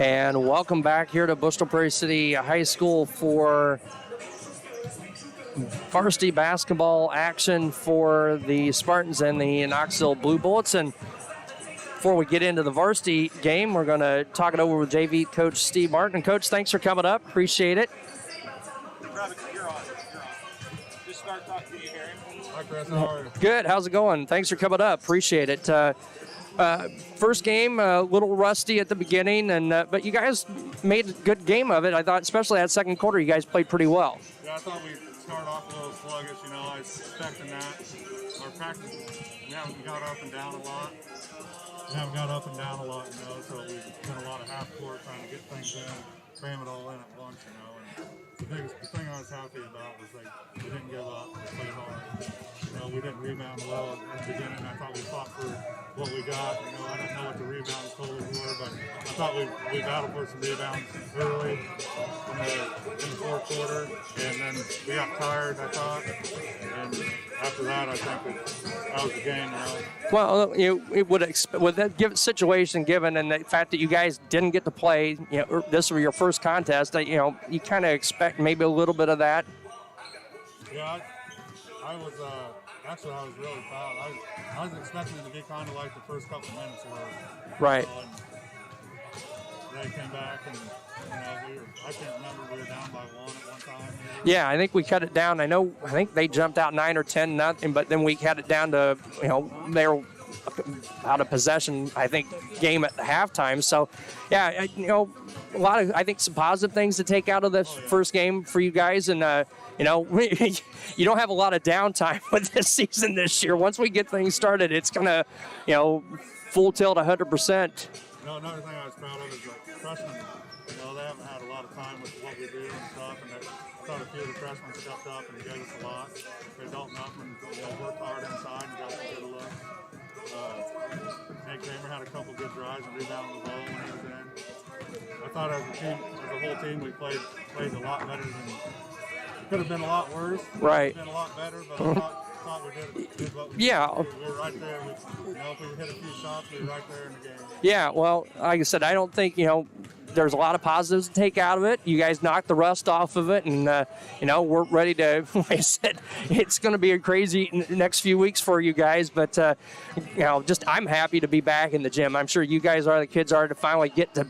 And welcome back here to Bristol Prairie City High School for varsity basketball action for the Spartans and the Knoxville Blue Bullets. And before we get into the varsity game, we're going to talk it over with JV Coach Steve Martin. And Coach, thanks for coming up. Appreciate it. You're on. Just start talking to you, Harry. Hi, Chris. How are you? Good. How's it going? Thanks for coming up. Appreciate it. First game, a little rusty at the beginning, and but you guys made a good game of it. I thought, especially that second quarter, you guys played pretty well. Yeah, I thought we'd start off a little sluggish. I was expecting that. Our practice, we haven't got up and down a lot. So we've done a lot of half court trying to get things in, cram it all in at once, And the thing I was happy about was we didn't give up. We played hard. We didn't rebound well in the beginning. I thought we fought for what we got. I don't know what the rebounds totally were, but I thought we battled for some rebounds early in the fourth quarter, and then we got tired, I thought. And after that, I think that was the game. Well, it would with that situation given, and the fact that you guys didn't get to play, this was your first contest. You kind of expect maybe a little bit of that. Yeah, I was actually I was really proud. I was expecting it to be kind of like the first couple minutes were. Right. They came back and I can't remember, we were down by one at one time. Yeah, I think we cut it down. I think they jumped out 9 or 10-0, but then we had it down to they were out of possession, I think, game at the halftime. So, yeah, a lot of, I think, some positive things to take out of this first game for you guys. And, you don't have a lot of downtime with this season this year. Once we get things started, it's going to, full tilt 100%. Another thing I was proud of is the freshmen. They haven't had a lot of time with what we do and stuff. And I thought a few of the freshmen stepped up and gave us a lot. They dealt nothing. Worked hard inside and got some good looks. Nate Kramer had a couple good drives and rebounded the ball when he was in. I thought as a team, as a whole team, we played a lot better than. Could have been a lot worse. Right. Could have been a lot better, but I thought we did what we yeah. did. We were right there. If we hit a few shots, we were right there in the game. Yeah, well, like I said, I don't think, there's a lot of positives to take out of it. You guys knocked the rust off of it, and, we're ready to, like I said, it's going to be a crazy next few weeks for you guys, but, I'm happy to be back in the gym. I'm sure you guys are, the kids are, to finally get to,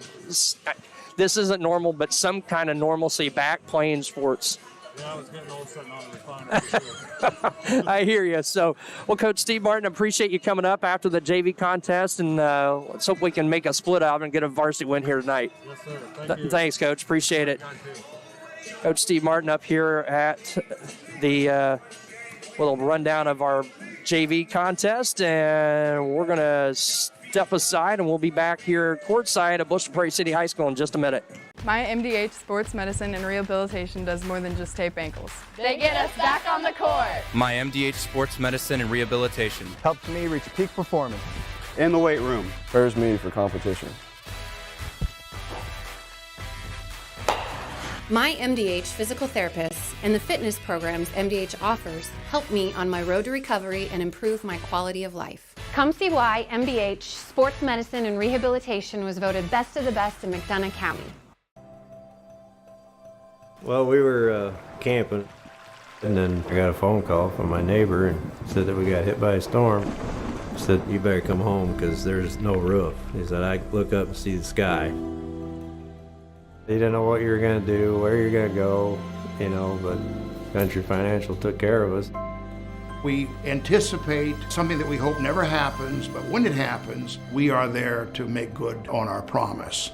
this isn't normal, but some kind of normalcy back playing sports. Yeah, I was getting old sitting on the recliner. I hear you. So, well, Coach Steve Martin, appreciate you coming up after the JV contest, and let's hope we can make a split out and get a varsity win here tonight. Yes, sir. Thank you. Thanks, Coach. Appreciate it. Coach Steve Martin up here at the little rundown of our JV contest, and we're going to step aside, and we'll be back here courtside at Bristol Prairie City High School in just a minute. My MDH Sports Medicine and Rehabilitation does more than just tape ankles. They get us back on the court. My MDH Sports Medicine and Rehabilitation helps me reach peak performance. In the weight room. Prepares me for competition. My MDH physical therapists and the fitness programs MDH offers help me on my road to recovery and improve my quality of life. Come see why MDH Sports Medicine and Rehabilitation was voted best of the best in McDonough County. Well, we were camping, and then I got a phone call from my neighbor and said that we got hit by a storm. He said, you better come home because there's no roof. He said, I look up and see the sky. He didn't know what you were going to do, where you're going to go, but Country Financial took care of us. We anticipate something that we hope never happens, but when it happens, we are there to make good on our promise.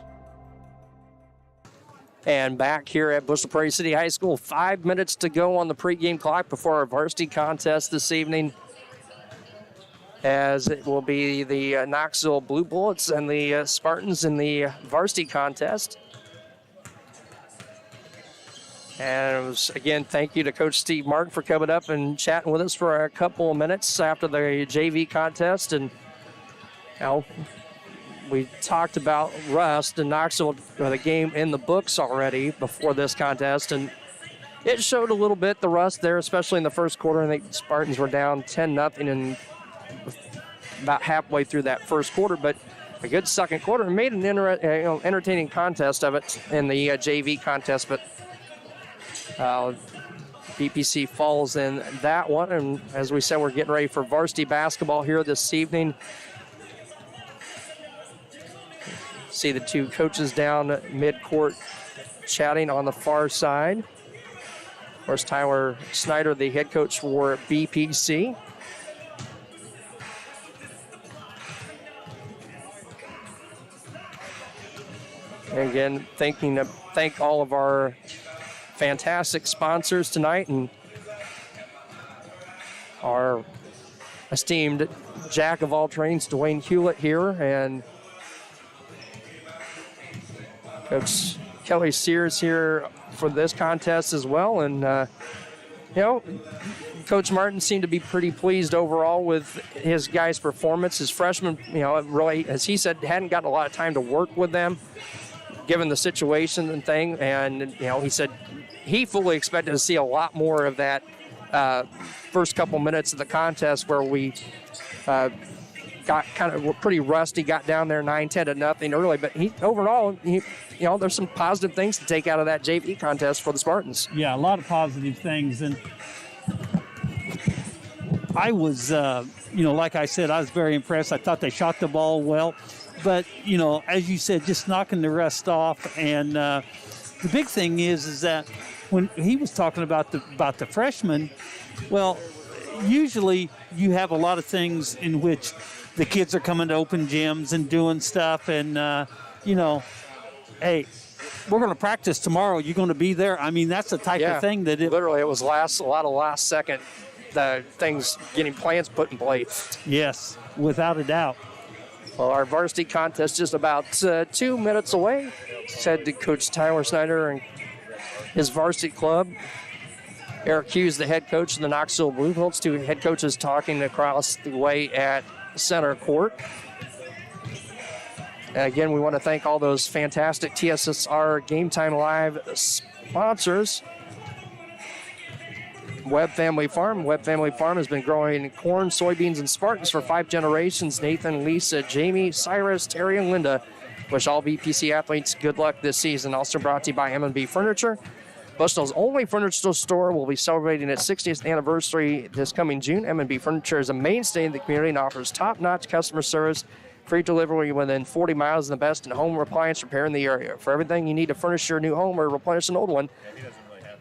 And back here at Bristol Prairie City High School, 5 minutes to go on the pregame clock before our varsity contest this evening, as it will be the Knoxville Blue Bullets and the Spartans in the varsity contest. And again, thank you to Coach Steve Martin for coming up and chatting with us for a couple of minutes after the JV contest. And we talked about rust and Knoxville, the game in the books already before this contest, and it showed a little bit the rust there, especially in the first quarter. I think the Spartans were down 10-0 and about halfway through that first quarter. But a good second quarter and made an entertaining contest of it in the JV contest, but BPC falls in that one. And as we said, we're getting ready for varsity basketball here this evening. See the two coaches down mid-court chatting on the far side. Of course, Tyler Snyder, the head coach for BPC. And again, thank all of our fantastic sponsors tonight and our esteemed jack of all trades, Dwayne Hewlett here, and Coach Kelly Sears here for this contest as well. And, Coach Martin seemed to be pretty pleased overall with his guys' performance. His freshmen, really, as he said, hadn't gotten a lot of time to work with them, given the situation and thing. And, he said he fully expected to see a lot more of that first couple minutes of the contest where we got were pretty rusty, got down there 9-10 to nothing early. But overall, there's some positive things to take out of that JV contest for the Spartans. Yeah, a lot of positive things. And I was, like I said, I was very impressed. I thought they shot the ball well. But, as you said, just knocking the rest off. And the big thing is that when he was talking about the freshmen, well, usually you have a lot of things in which the kids are coming to open gyms and doing stuff. And, hey, we're going to practice tomorrow. You're going to be there. I mean, that's the type of thing that literally it was a lot of last second things, getting plans put in place. Yes, without a doubt. Well, our varsity contest just about 2 minutes away, said to Coach Tyler Snyder and his varsity club. Eric Hughes, the head coach of the Knoxville Blue Colts, two head coaches talking across the way at center court. And again, we want to thank all those fantastic TSSR Game Time Live sponsors. Webb Family Farm. Webb Family Farm has been growing corn, soybeans, and Spartans for 5 generations. Nathan, Lisa, Jamie, Cyrus, Terry, and Linda wish all BPC athletes good luck this season. Also brought to you by M&B Furniture. Bushnell's only furniture store will be celebrating its 60th anniversary this coming June. M&B Furniture is a mainstay in the community and offers top-notch customer service, free delivery within 40 miles, and the best in home appliance repair in the area. For everything you need to furnish your new home or replenish an old one,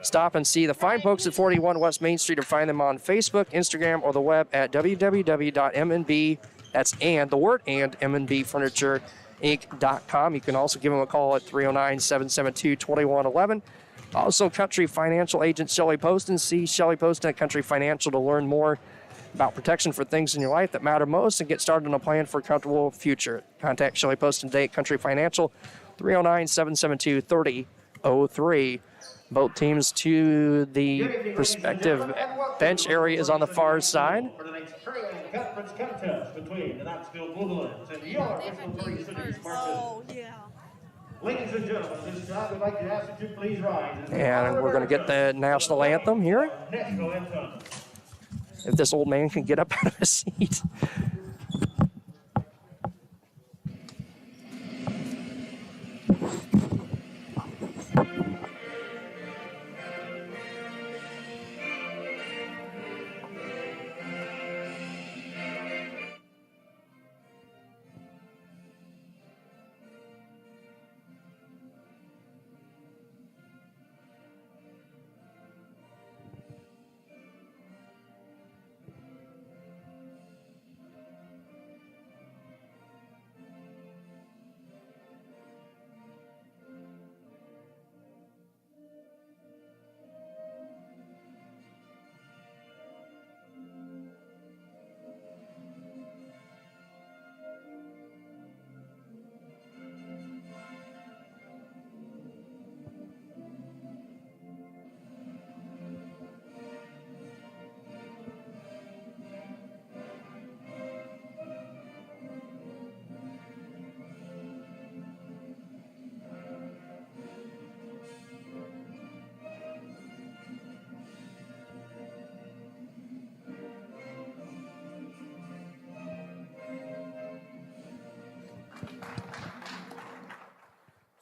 stop and see the fine folks at 41 West Main Street or find them on Facebook, Instagram, or the web at www.mnb, that's and, the word and, mnbfurniturinc.com. You can also give them a call at 309-772-2111. Also, Country Financial agent Shelley Poston. See Shelley Poston at Country Financial to learn more about protection for things in your life that matter most and get started on a plan for a comfortable future. Contact Shelley Poston today at Country Financial, 309-772-3003. Both teams to the respective bench areas on the far side. For tonight's conference contest between the Knoxville Blue Colts and your Bristol Three Cities Spartans. Ladies and gentlemen, this time we'd like to ask you to please rise. And we're going to get the national anthem here. National anthem. If this old man can get up out of his seat.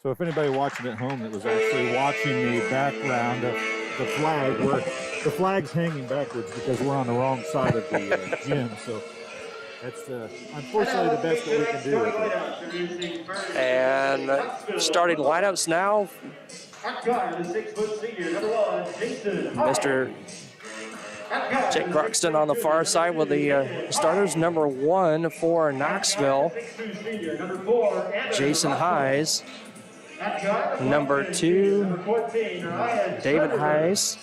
So if anybody watching at home that was actually watching the background of the flag, where the flag's hanging backwards because we're on the wrong side of the gym. So that's unfortunately the best that we can do with it. And starting lineups now. Mr. Jake Gruxton on the far side with the starters. Number 1 for Knoxville, Jason Hayes. Number 2, David Hayes.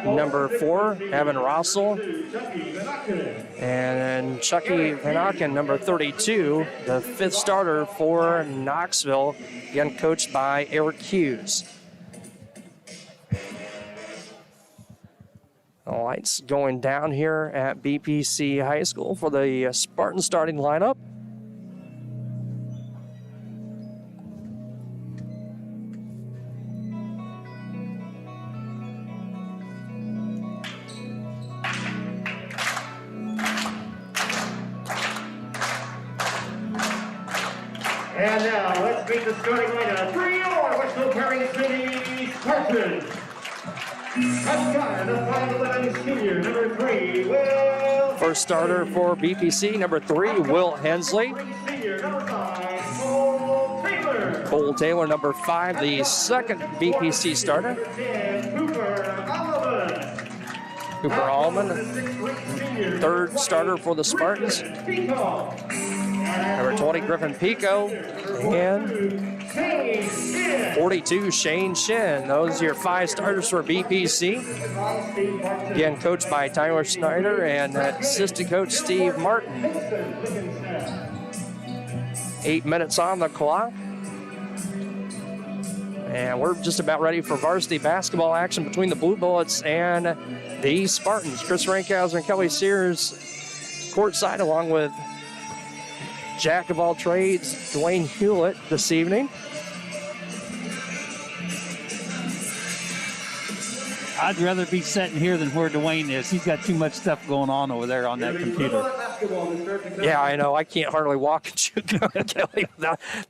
Number 4, Evan Russell. And Chucky Van Aken, number 32, the 5th starter for Knoxville, again coached by Eric Hughes. The lights going down here at BPC High School for the Spartans starting lineup. And now let's meet the starting lineup for your Westfield Perry City Spartans. The 5'11" senior, number 3, Will. First starter for BPC, number 3, Will Hensley. Senior, number 5, Cole Taylor. Cole Taylor, number 5, the second BPC starter. Number 10, Cooper Allen. Cooper Allman, third starter for the Spartans. Number 20, Griffin Pico. And 42, Shane Shin. Those are your 5 starters for BPC. Again, coached by Tyler Snyder and assistant coach Steve Martin. 8 minutes on the clock. And we're just about ready for varsity basketball action between the Blue Bullets and the Spartans. Chris Rankhauser and Kelly Sears courtside, along with Jack of all trades, Dwayne Hewlett, this evening. I'd rather be sitting here than where Dwayne is. He's got too much stuff going on over there on that computer. Yeah, I know. I can't hardly walk and shoot, Kelly.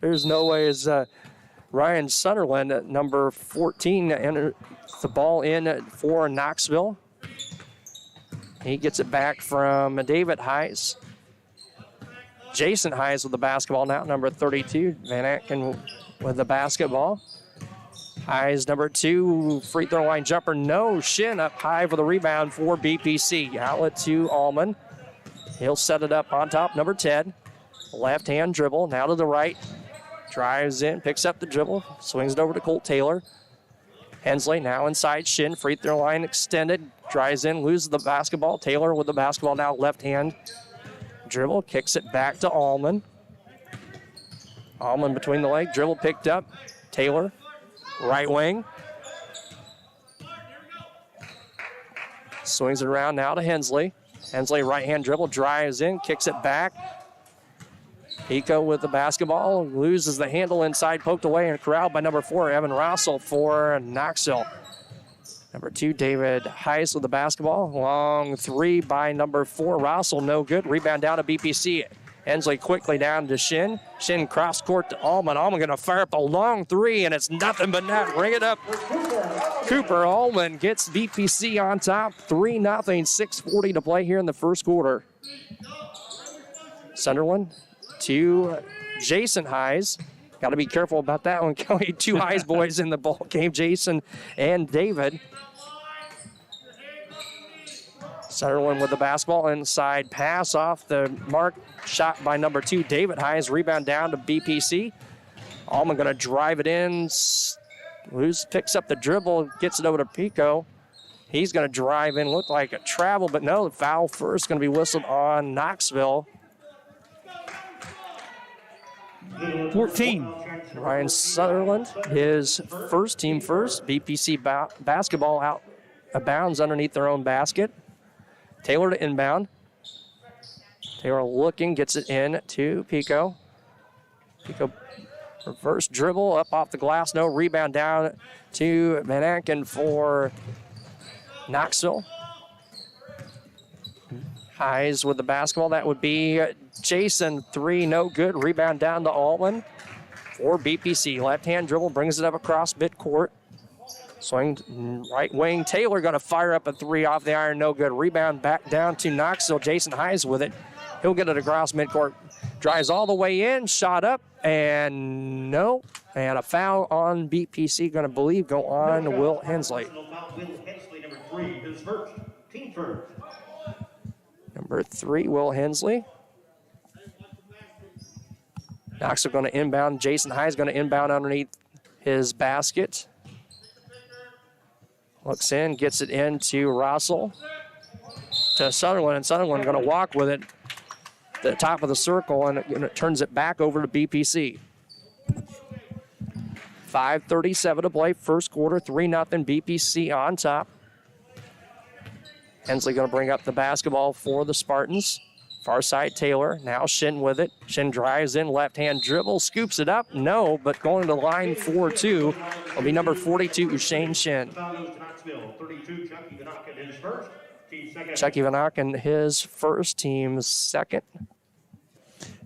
There's no way. As Ryan Sunderland at number 14 entered the ball in for Knoxville. He gets it back from David Hayes. Jason Hayes with the basketball now, number 32. Van Aken with the basketball. Hayes, number 2, free throw line jumper, no. Shin up high for the rebound for BPC. Outlet to Allman. He'll set it up on top, number 10. Left hand dribble, now to the right. Drives in, picks up the dribble, swings it over to Colt Taylor. Hensley now inside Shin, free throw line extended. Drives in, loses the basketball. Taylor with the basketball now, left hand dribble, kicks it back to Allman. Allman between the leg, dribble picked up. Taylor, right wing. Swings it around now to Hensley. Hensley right hand dribble, drives in, kicks it back. Pico with the basketball, loses the handle inside, poked away and corralled by number 4, Evan Russell for Knoxville. Number 2, David Heiss with the basketball. Long 3 by number 4, Russell, no good. Rebound down to BPC. Hensley quickly down to Shin. Shin cross court to Allman. Allman going to fire up a long 3, and it's nothing but net. Ring it up. Cooper Allman gets BPC on top. 3-0, 6:40 to play here in the first quarter. Sunderland to Jason Hayes. Got to be careful about that one. Kelly, 2 Hayes boys in the ball game, Jason and David. Sunderland with the basketball, inside pass off the mark, shot by number 2, David Hayes. Rebound down to BPC. Allman going to drive it in. Picks up the dribble, gets it over to Pico. He's going to drive in, look like a travel, but no, the foul first going to be whistled on Knoxville. 14. Ryan Sutherland, his first team first. BPC basketball out of bounds underneath their own basket. Taylor to inbound. Taylor looking, gets it in to Pico. Pico reverse dribble up off the glass, no. Rebound down to Van Aken for Knoxville. Hayes with the basketball. That would be Jason, 3, no good. Rebound down to Allman. for BPC. Left-hand dribble, brings it up across midcourt. Swing right wing. Taylor going to fire up a three off the iron, no good. Rebound back down to Knoxville. Jason Hayes with it. He'll get it across midcourt. Drives all the way in, shot up, and no. And a foul on BPC, going to go on Will Hensley. Number 3, his first, team first. Number 3, Will Hensley. Knoxville going to inbound. Jason Hayes going to inbound underneath his basket. Looks in, gets it into Russell to Sutherland, and Sutherland going to walk with it to the top of the circle, and it turns it back over to BPC. 5:37 to play, first quarter, 3-0 BPC on top. Hensley going to bring up the basketball for the Spartans. Far side, Taylor. Now Shin with it. Shin drives in, left-hand dribble, scoops it up. No, but going to line 4-2 will be number 42, Shane Shin. Chucky Van Aken, his first, team's second.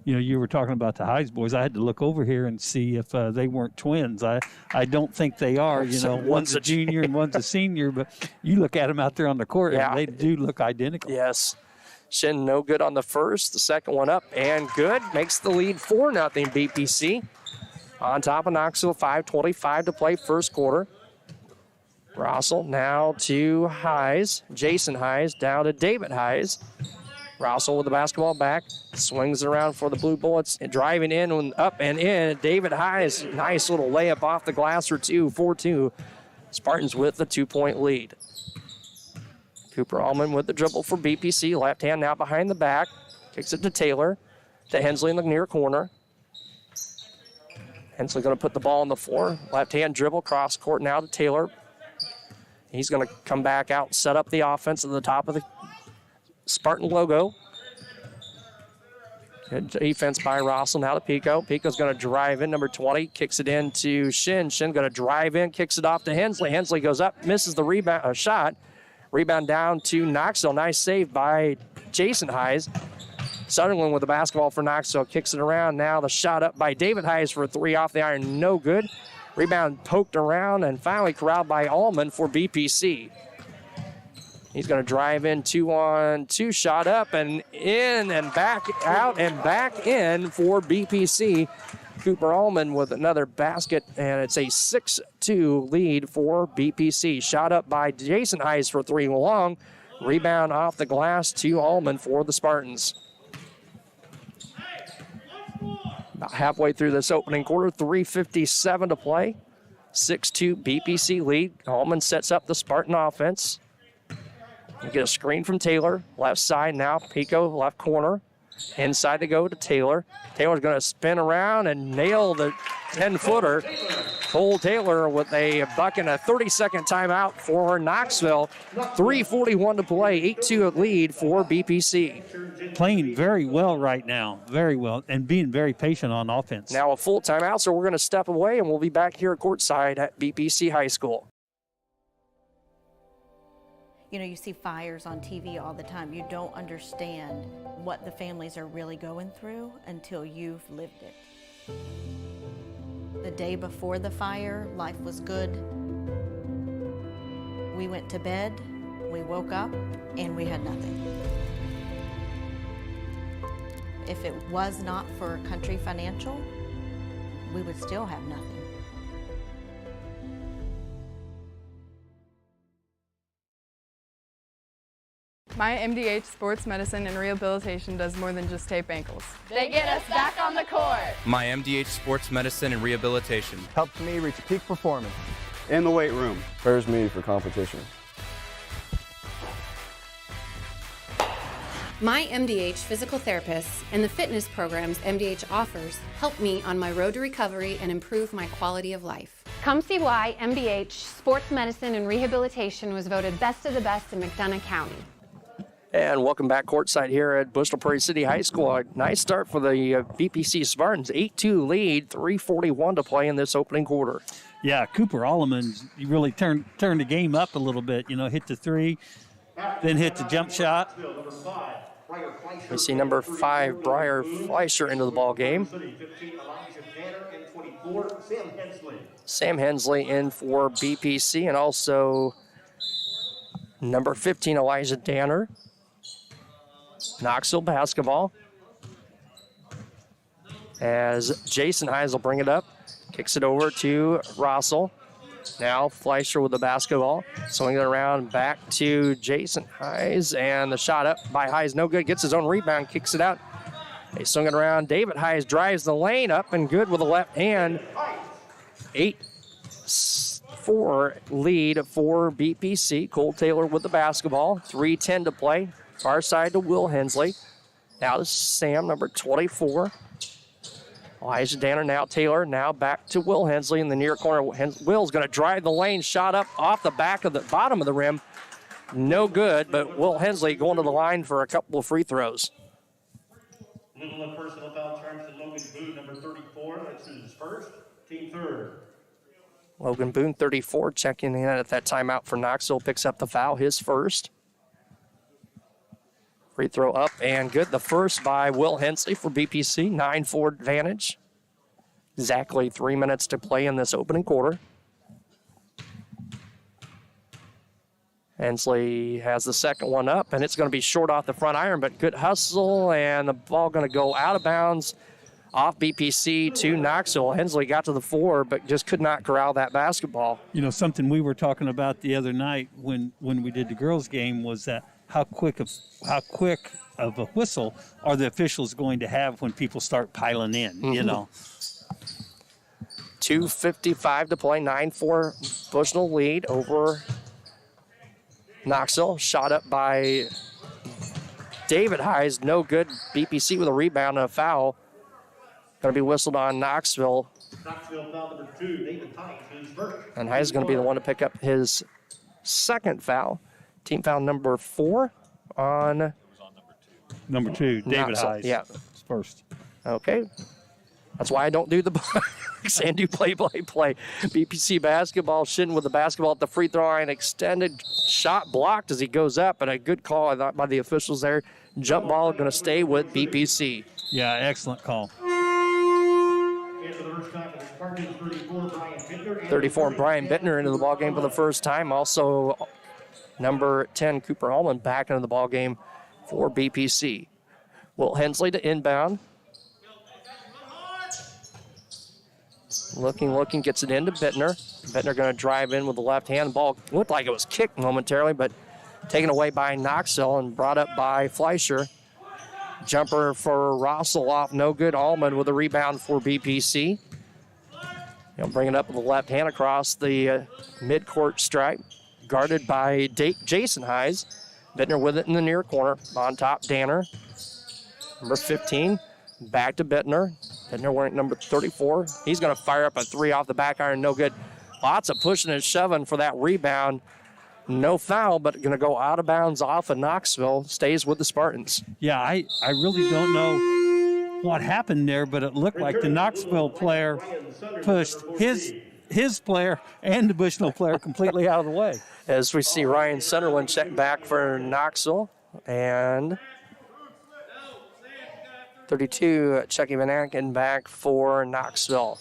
You know, you were talking about the Hayes boys. I had to look over here and see if they weren't twins. I don't think they are. You know, one's a junior and one's a senior, but you look at them out there on the court, and they do look identical. Yes. Shin no good on the first. The second one up and good. Makes the lead 4-0 BPC. On top of Knoxville, 5:25 to play, first quarter. Russell now to Hayes. Jason Hayes down to David Hayes. Russell with the basketball back. Swings around for the Blue Bullets. Driving in and up and in. David Hayes, nice little layup off the glass for 4-2. Spartans with the 2-point lead. Cooper Allman with the dribble for BPC. Left hand now behind the back. Kicks it to Taylor. To Hensley in the near corner. Hensley going to put the ball on the floor. Left hand dribble, cross court now to Taylor. He's going to come back out, set up the offense at the top of the Spartan logo. Good defense by Russell. Now to Pico. Pico's going to drive in, number 20. Kicks it in to Shin. Shin going to drive in, kicks it off to Hensley. Hensley goes up, misses the rebound shot. Rebound down to Knoxville. Nice save by Jason Hayes. Sutherland with the basketball for Knoxville. Kicks it around. Now the shot up by David Hayes for a three off the iron. No good. Rebound poked around and finally corralled by Allman for BPC. He's going to drive in 2-on-2. Shot up and in and back out and back in for BPC. Cooper Allman with another basket, and it's a 6-2 lead for BPC. Shot up by Jason Hayes for three long. Rebound off the glass to Allman for the Spartans. About halfway through this opening quarter, 3:57 to play. 6-2 BPC lead. Allman sets up the Spartan offense. We get a screen from Taylor. Left side now, Pico, left corner. Inside to go to Taylor. Taylor's going to spin around and nail the 10-footer. Cole Taylor with a buck and a 30-second timeout for Knoxville. 3:41 to play, 8-2 lead for BPC. Playing very well right now, very well, and being very patient on offense. Now a full timeout, so we're going to step away, and we'll be back here at courtside at BPC High School. You know, you see fires on TV all the time. You don't understand what the families are really going through until you've lived it. The day before the fire, life was good. We went to bed, we woke up, and we had nothing. If it was not for Country Financial, we would still have nothing. My MDH Sports Medicine and Rehabilitation does more than just tape ankles. They get us back on the court. My MDH Sports Medicine and Rehabilitation helps me reach peak performance. In the weight room. Prepares me for competition. My MDH physical therapists and the fitness programs MDH offers help me on my road to recovery and improve my quality of life. Come see why MDH Sports Medicine and Rehabilitation was voted best of the best in McDonough County. And welcome back courtside here at Bristol Prairie City High School. A nice start for the BPC Spartans. 8-2 lead, 3:41 to play in this opening quarter. Yeah, Cooper Allman really turned the game up a little bit. You know, hit the three, then hit the jump shot. We see number 5, Briar Fleischer, into the ball game. 15, Elijah Danner, and 24, Sam Hensley. Sam Hensley in for BPC, and also number 15, Elijah Danner. Knoxville basketball. As Jason Hines will bring it up, kicks it over to Rossell. Now Fleischer with the basketball, swinging it around back to Jason Hines, and the shot up by Hines, no good, gets his own rebound, kicks it out. They swing it around, David Hines drives the lane, up and good with the left hand. 8-4 lead for BPC. Cole Taylor with the basketball, 3:10 to play. Far side to Will Hensley. Now this is Sam, number 24. Elijah Danner, now Taylor, now back to Will Hensley in the near corner. Will's going to drive the lane, shot up off the back of the bottom of the rim. No good, but Will Hensley going to the line for a couple of free throws. Little of personal foul charge to Logan Boone, number 34. That's his first, team third. Logan Boone, 34, checking in at that timeout for Knoxville, picks up the foul, his first. Free throw up and good. The first by Will Hensley for BPC, 9-4 advantage. Exactly 3 minutes to play in this opening quarter. Hensley has the second one up, and it's going to be short off the front iron, but good hustle, and the ball going to go out of bounds off BPC to Knoxville. Hensley got to the 4, but just could not corral that basketball. You know, something we were talking about the other night when we did the girls' game was that how quick of a whistle are the officials going to have when people start piling in, you know? 2:55 to play, 9-4 Bushnell lead over Knoxville. Shot up by David Hines, no good. BPC with a rebound and a foul. Going to be whistled on Knoxville. Knoxville foul number 2, David Hines, his first. And Hines is going to be the one to pick up his second foul. Team foul number 4 on number 2, David Hines. Yeah. First. Okay. That's why I don't do the blocks and do play. BPC basketball, Shin with the basketball at the free throw line, extended shot blocked as he goes up, and a good call, I thought, by the officials there. Jump ball going to stay with BPC. Yeah, excellent call. 34, Brian Bittner into the ballgame for the first time. Also, number 10, Cooper Allman back into the ballgame for BPC. Will Hensley to inbound. Looking, gets it into Bittner. Bittner going to drive in with the left hand. Ball looked like it was kicked momentarily, but taken away by Knoxville and brought up by Fleischer. Jumper for Rossell off, no good. Allman with a rebound for BPC. He'll bring it up with the left hand across the midcourt stripe. Guarded by Jason Hines. Bittner with it in the near corner. On top, Danner. Number 15, back to Bittner. Bittner wearing number 34. He's going to fire up a 3 off the back iron, no good. Lots of pushing and shoving for that rebound. No foul, but going to go out of bounds off of Knoxville. Stays with the Spartans. Yeah, I really don't know what happened there, but it looked like the Knoxville player pushed his player and the Bushnell player completely out of the way. As we see Ryan Sunderland check back for Knoxville, and 32, Chucky Van Aken back for Knoxville.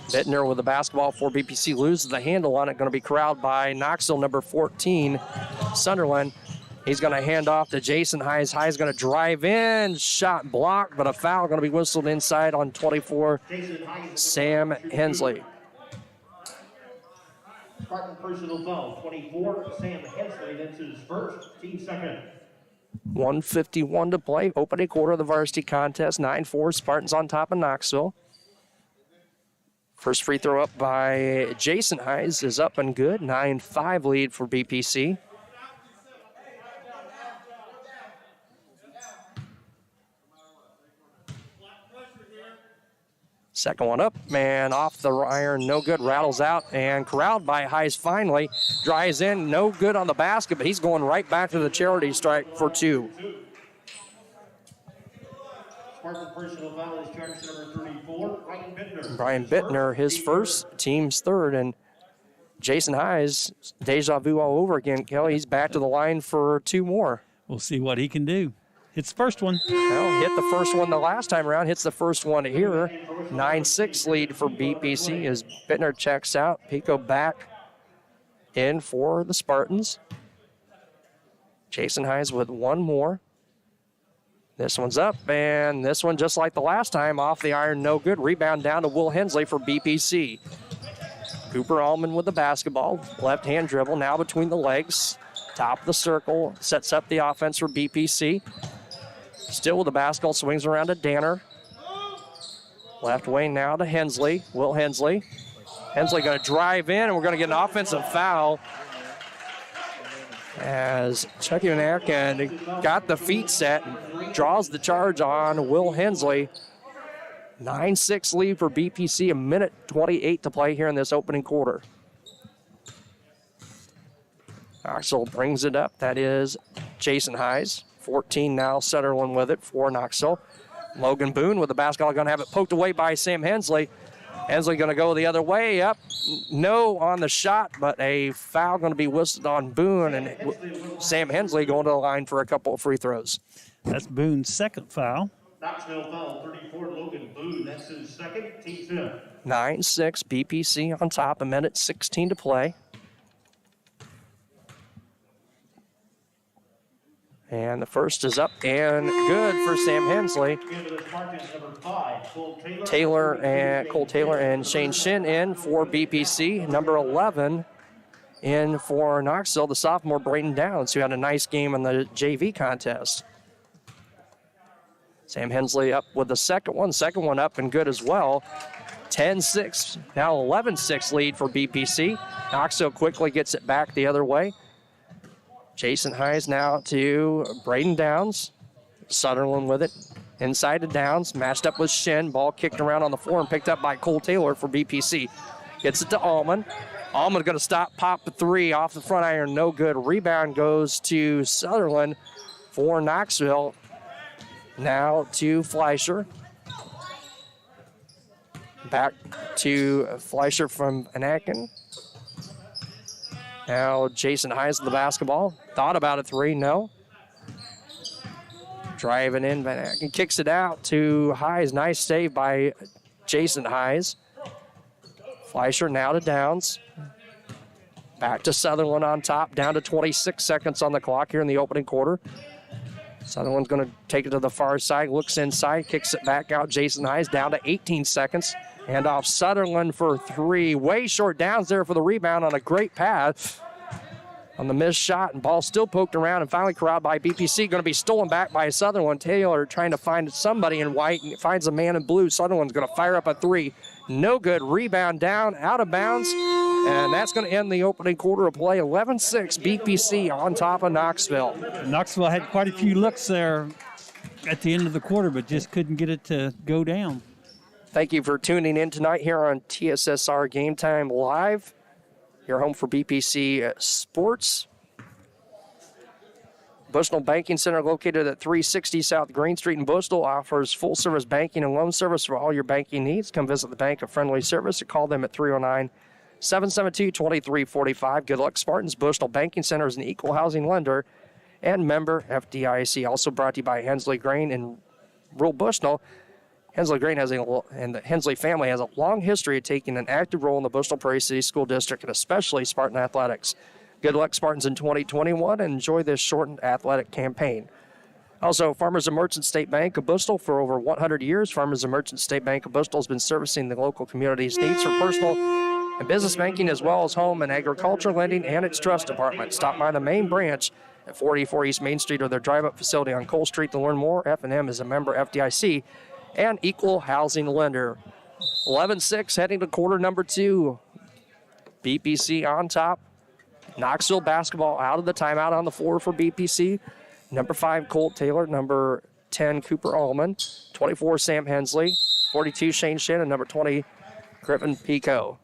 Bittner with the basketball for BPC, loses the handle on it, going to be corralled by Knoxville, number 14, Sunderland. He's going to hand off to Jason Hines. Hines going to drive in, shot blocked, but a foul going to be whistled inside on 24, Sam Hensley. Spartan personal foul, 24, Sam Hensley. That's his first, team second. 1:51 to play, opening quarter of the varsity contest. 9-4, Spartans on top of Knoxville. First free throw up by Jason Hines is up and good. 9-5 lead for BPC. Second one up, man, off the iron, no good, rattles out, and corralled by Hines finally. Drives in, no good on the basket, but he's going right back to the charity strike for 2. Spartan personal foul is charged number 34, Brian Bittner. Brian Bittner, his first, team's third, and Jason Hayes, deja vu all over again. Kelly, he's back to the line for 2 more. We'll see what he can do. Hits the first one. Well, hit the first one the last time around. Hits the first one here. 9-6 lead for BPC as Bittner checks out. Pico back in for the Spartans. Jason Hayes with 1 more. This one's up, and this one, just like the last time, off the iron, no good. Rebound down to Will Hensley for BPC. Cooper Allman with the basketball. Left-hand dribble now between the legs. Top of the circle. Sets up the offense for BPC. Still with the basketball. Swings around to Danner. Left wing now to Hensley. Will Hensley. Hensley going to drive in, and we're going to get an offensive foul as Chucky Manakin got the feet set and draws the charge on Will Hensley. 9-6 lead for BPC, 1:28 to play here in this opening quarter. Knoxville brings it up. That is Jason Hayes. 14 now, Sutherland with it for Knoxville. Logan Boone with the basketball, going to have it poked away by Sam Hensley. Hensley going to go the other way up. No on the shot, but a foul going to be whistled on Boone, and Sam Hensley going to the line for a couple of free throws. That's Boone's second foul. Knoxville foul, 34, Logan Boone. That's his second, team 10. 9-6, BPC on top, 1:16 to play. And the first is up and good for Sam Hensley. Cole Taylor and Shane Shin in for BPC. Number 11 in for Knoxville, the sophomore Braden Downs, who had a nice game in the JV contest. Sam Hensley up with the second one up and good as well. 10-6, now 11-6 lead for BPC. Knoxville quickly gets it back the other way. Jason Hayes now to Braden Downs. Sutherland with it. Inside to Downs, matched up with Shin. Ball kicked around on the floor and picked up by Cole Taylor for BPC. Gets it to Allman. Allman going to stop, pop the 3 off the front iron, no good. Rebound goes to Sutherland for Knoxville. Now to Fleischer. Back to Fleischer from Anakin. Now Jason Hayes with the basketball. Thought about a 3, no. Driving in, Van Aken kicks it out to Hayes. Nice save by Jason Hayes. Fleischer now to Downs. Back to Sutherland on top, down to 26 seconds on the clock here in the opening quarter. Sutherland's going to take it to the far side, looks inside, kicks it back out. Jason Hayes down to 18 seconds. Hand off Sutherland for 3. Way short. Downs there for the rebound on a great pass on the missed shot, and ball still poked around and finally corralled by BPC. Going to be stolen back by Sutherland. Taylor trying to find somebody in white and finds a man in blue. Sutherland's going to fire up a 3. No good. Rebound down, out of bounds, and that's going to end the opening quarter of play. 11-6 BPC on top of Knoxville. Knoxville had quite a few looks there at the end of the quarter, but just couldn't get it to go down. Thank you for tuning in tonight here on TSSR Game Time Live. Your home for BPC Sports. Bushnell Banking Center, located at 360 South Green Street in Bushnell, offers full-service banking and loan service for all your banking needs. Come visit the bank of friendly service or call them at 309-772-2345. Good luck, Spartans. Bushnell Banking Center is an equal housing lender and member FDIC. Also brought to you by Hensley Grain in rural Bushnell. Hensley Grain and the Hensley family has a long history of taking an active role in the Bushnell Prairie City School District and especially Spartan athletics. Good luck, Spartans, in 2021, and enjoy this shortened athletic campaign. Also, Farmers and Merchants State Bank of Bushnell for over 100 years. Farmers and Merchants State Bank of Bushnell has been servicing the local community's needs for personal and business banking, as well as home and agriculture lending and its trust department. Stop by the main branch at 484 East Main Street or their drive-up facility on Cole Street to learn more. F&M is a member FDIC and equal housing lender. 11-6 heading to quarter number 2. BPC on top. Knoxville basketball out of the timeout on the floor for BPC. Number 5, Cole Taylor. Number 10, Cooper Allman. 24, Sam Hensley. 42, Shane Shin. And number 20, Griffin Pico.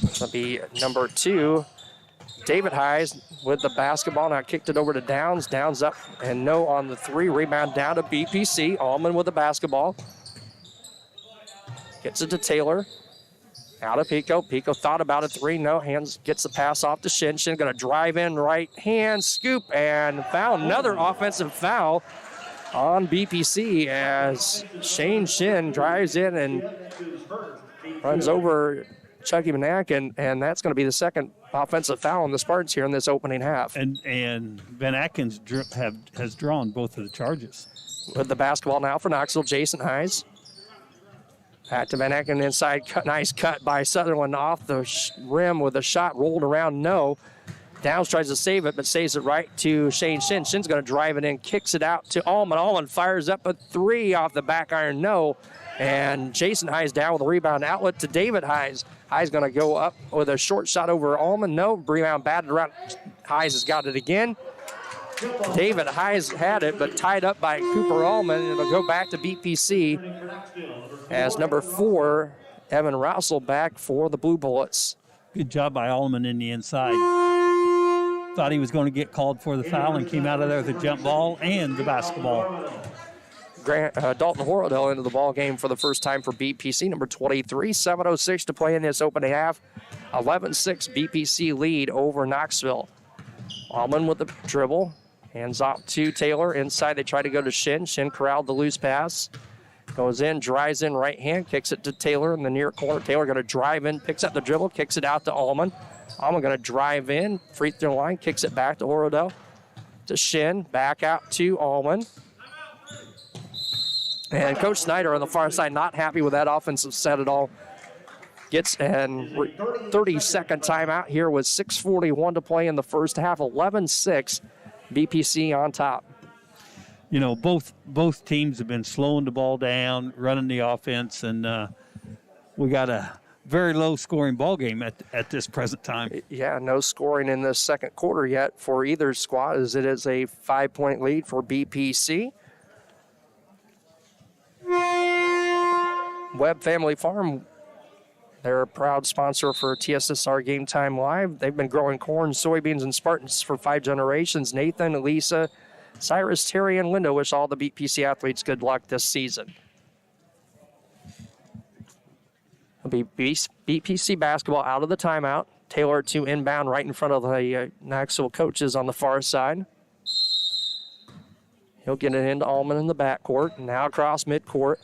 That'll be number 2, David Hayes with the basketball. Now kicked it over to Downs. Downs up and no on the 3. Rebound down to BPC. Allman with the basketball. Gets it to Taylor. Out of Pico. Pico thought about a three. No. Hands gets the pass off to Shin. Shin going to drive in right hand, scoop, and foul. Another offensive foul on BPC as Shane Shin drives in and runs over Chucky Manak, and that's going to be the second offensive foul on the Spartans here in this opening half. And Van Atkins has drawn both of the charges. With the basketball now for Knoxville, Jason Hayes. Back to Van Aken inside. Nice cut by Sutherland off the rim with a shot rolled around. No. Downs tries to save it, but saves it right to Shane Shin. Shin's going to drive it in, kicks it out to Allman. Allman fires up a three off the back iron. No. And Jason Hayes down with a rebound outlet to David Hayes. Hayes going to go up with a short shot over Allman. No. Rebound batted around. Hayes has got it again. David Hayes had it, but tied up by Cooper Allman. It'll go back to BPC as number 4, Evan Russell, back for the Blue Bullets. Good job by Allman in the inside. Thought he was going to get called for the foul and came out of there with a jump ball and the basketball. Dalton Horridell into the ball game for the first time for BPC, number 23. 7:06 to play in this opening half. 11-6 BPC lead over Knoxville. Allman with the dribble. Hands off to Taylor. Inside, they try to go to Shin. Shin corralled the loose pass. Goes in, drives in right hand, kicks it to Taylor in the near corner. Taylor going to drive in, picks up the dribble, kicks it out to Allman. Allman going to drive in, free throw line, kicks it back to Horridell. To Shin, back out to Allman. And Coach Snyder on the far side not happy with that offensive set at all. Gets an 30-second timeout here with 6:41 to play in the first half. 11-6, BPC on top. You know, both teams have been slowing the ball down, running the offense, and we got a very low-scoring ball game at this present time. Yeah, no scoring in the second quarter yet for either squad, as it is a 5-point lead for BPC. Webb Family Farm, they're a proud sponsor for TSSR Game Time Live. They've been growing corn, soybeans, and Spartans for 5 generations. Nathan, Lisa, Cyrus, Terry, and Linda wish all the BPC athletes good luck this season. It'll be BPC basketball out of the timeout. Taylor to inbound right in front of the Knoxville coaches on the far side. He'll get it into Allman in the backcourt. Now across midcourt.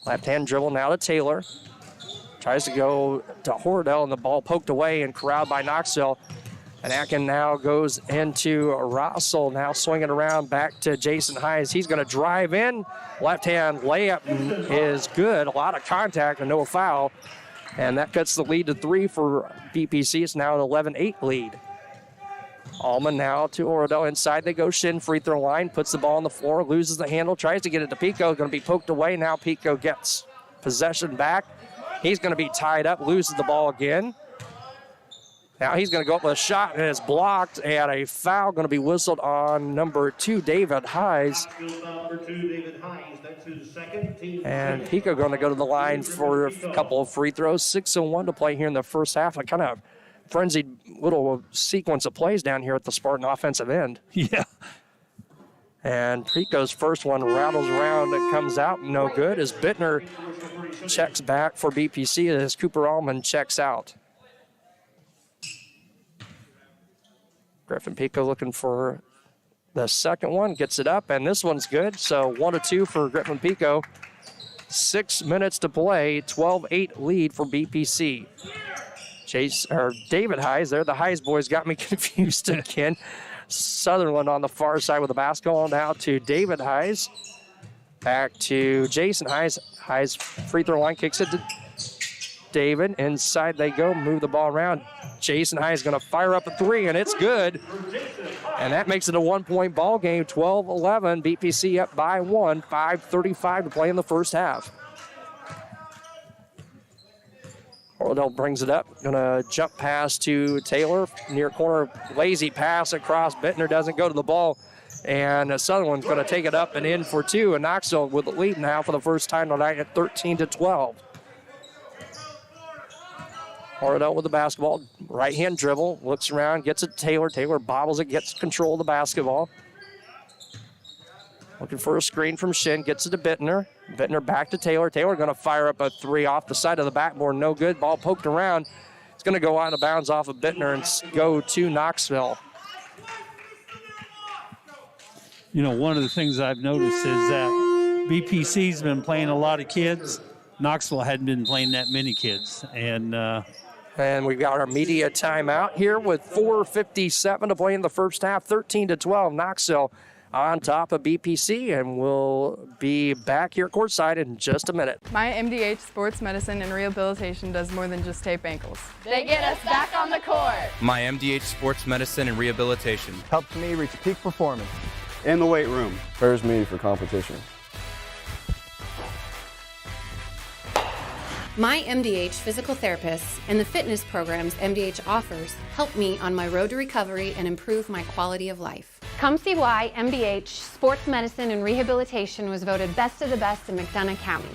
Left-hand dribble now to Taylor. Tries to go to Horridell, and the ball poked away and corralled by Knoxville. And Akin now goes into Russell, now swinging around back to Jason Hayes. He's going to drive in. Left-hand layup is good. A lot of contact and no foul. And that cuts the lead to 3 for BPC. It's now an 11-8 lead. Allman now to Horridell. Inside they go. Shin free throw line. Puts the ball on the floor. Loses the handle. Tries to get it to Pico. Going to be poked away. Now Pico gets possession back. He's going to be tied up. Loses the ball again. Now he's going to go up with a shot, and it's blocked, and a foul going to be whistled on number 2, David Hayes. And Pico going to go to the line for a couple of free throws. 6:01 to play here in the first half. A kind of frenzied little sequence of plays down here at the Spartan offensive end. Yeah. And Pico's first one rattles around and comes out no good as Bittner checks back for BPC as Cooper Allman checks out. Griffin Pico looking for the second one, gets it up, and this one's good. So 1-2 for Griffin Pico. 6 minutes to play, 12-8 lead for BPC. David Hayes there. The Hayes boys got me confused again. Sutherland on the far side with the basketball now to David Hayes. Back to Jason Hayes. Hayes free throw line kicks it to David. Inside they go, move the ball around. Jason Hayes going to fire up a 3, and it's good. And that makes it a 1-point ball game, 12-11. BPC up by 1, 5:35 to play in the first half. Horridell brings it up. Going to jump pass to Taylor. Near corner, lazy pass across. Bittner doesn't go to the ball. And Sutherland's going to take it up and in for 2. And Knoxville with the lead now for the first time tonight at 13-12. Horridell with the basketball. Right-hand dribble. Looks around, gets it to Taylor. Taylor bobbles it, gets control of the basketball. Looking for a screen from Shin, gets it to Bittner. Bittner back to Taylor. Taylor going to fire up a three off the side of the backboard. No good. Ball poked around. It's going to go out of bounds off of Bittner and go to Knoxville. You know, one of the things I've noticed is that BPC's been playing a lot of kids. Knoxville hadn't been playing that many kids. And we've got our media timeout here with 4:57 to play in the first half, 13-12. Knoxville on top of BPC, and we'll be back here courtside in just a minute. My MDH Sports Medicine and Rehabilitation does more than just tape ankles. They get us back on the court. My MDH Sports Medicine and Rehabilitation helped me reach peak performance. In the weight room, prepares me for competition. My MDH physical therapists and the fitness programs MDH offers help me on my road to recovery and improve my quality of life. Come see why MDH Sports Medicine and Rehabilitation was voted best of the best in McDonough County.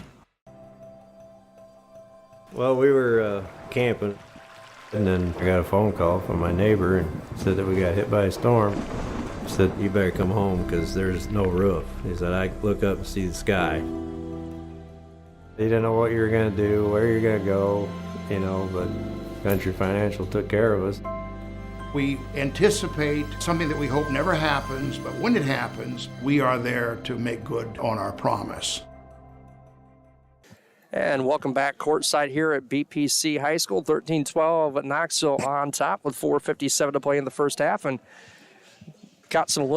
Well, we were camping, and then I got a phone call from my neighbor and said that we got hit by a storm. He said, you better come home because there's no roof. He said, I look up and see the sky. He didn't know what you were going to do, where you're going to go, but Country Financial took care of us. We anticipate something that we hope never happens, but when it happens, we are there to make good on our promise. And welcome back courtside here at BPC High School, 13-12 at Knoxville on top with 4:57 to play in the first half. And got some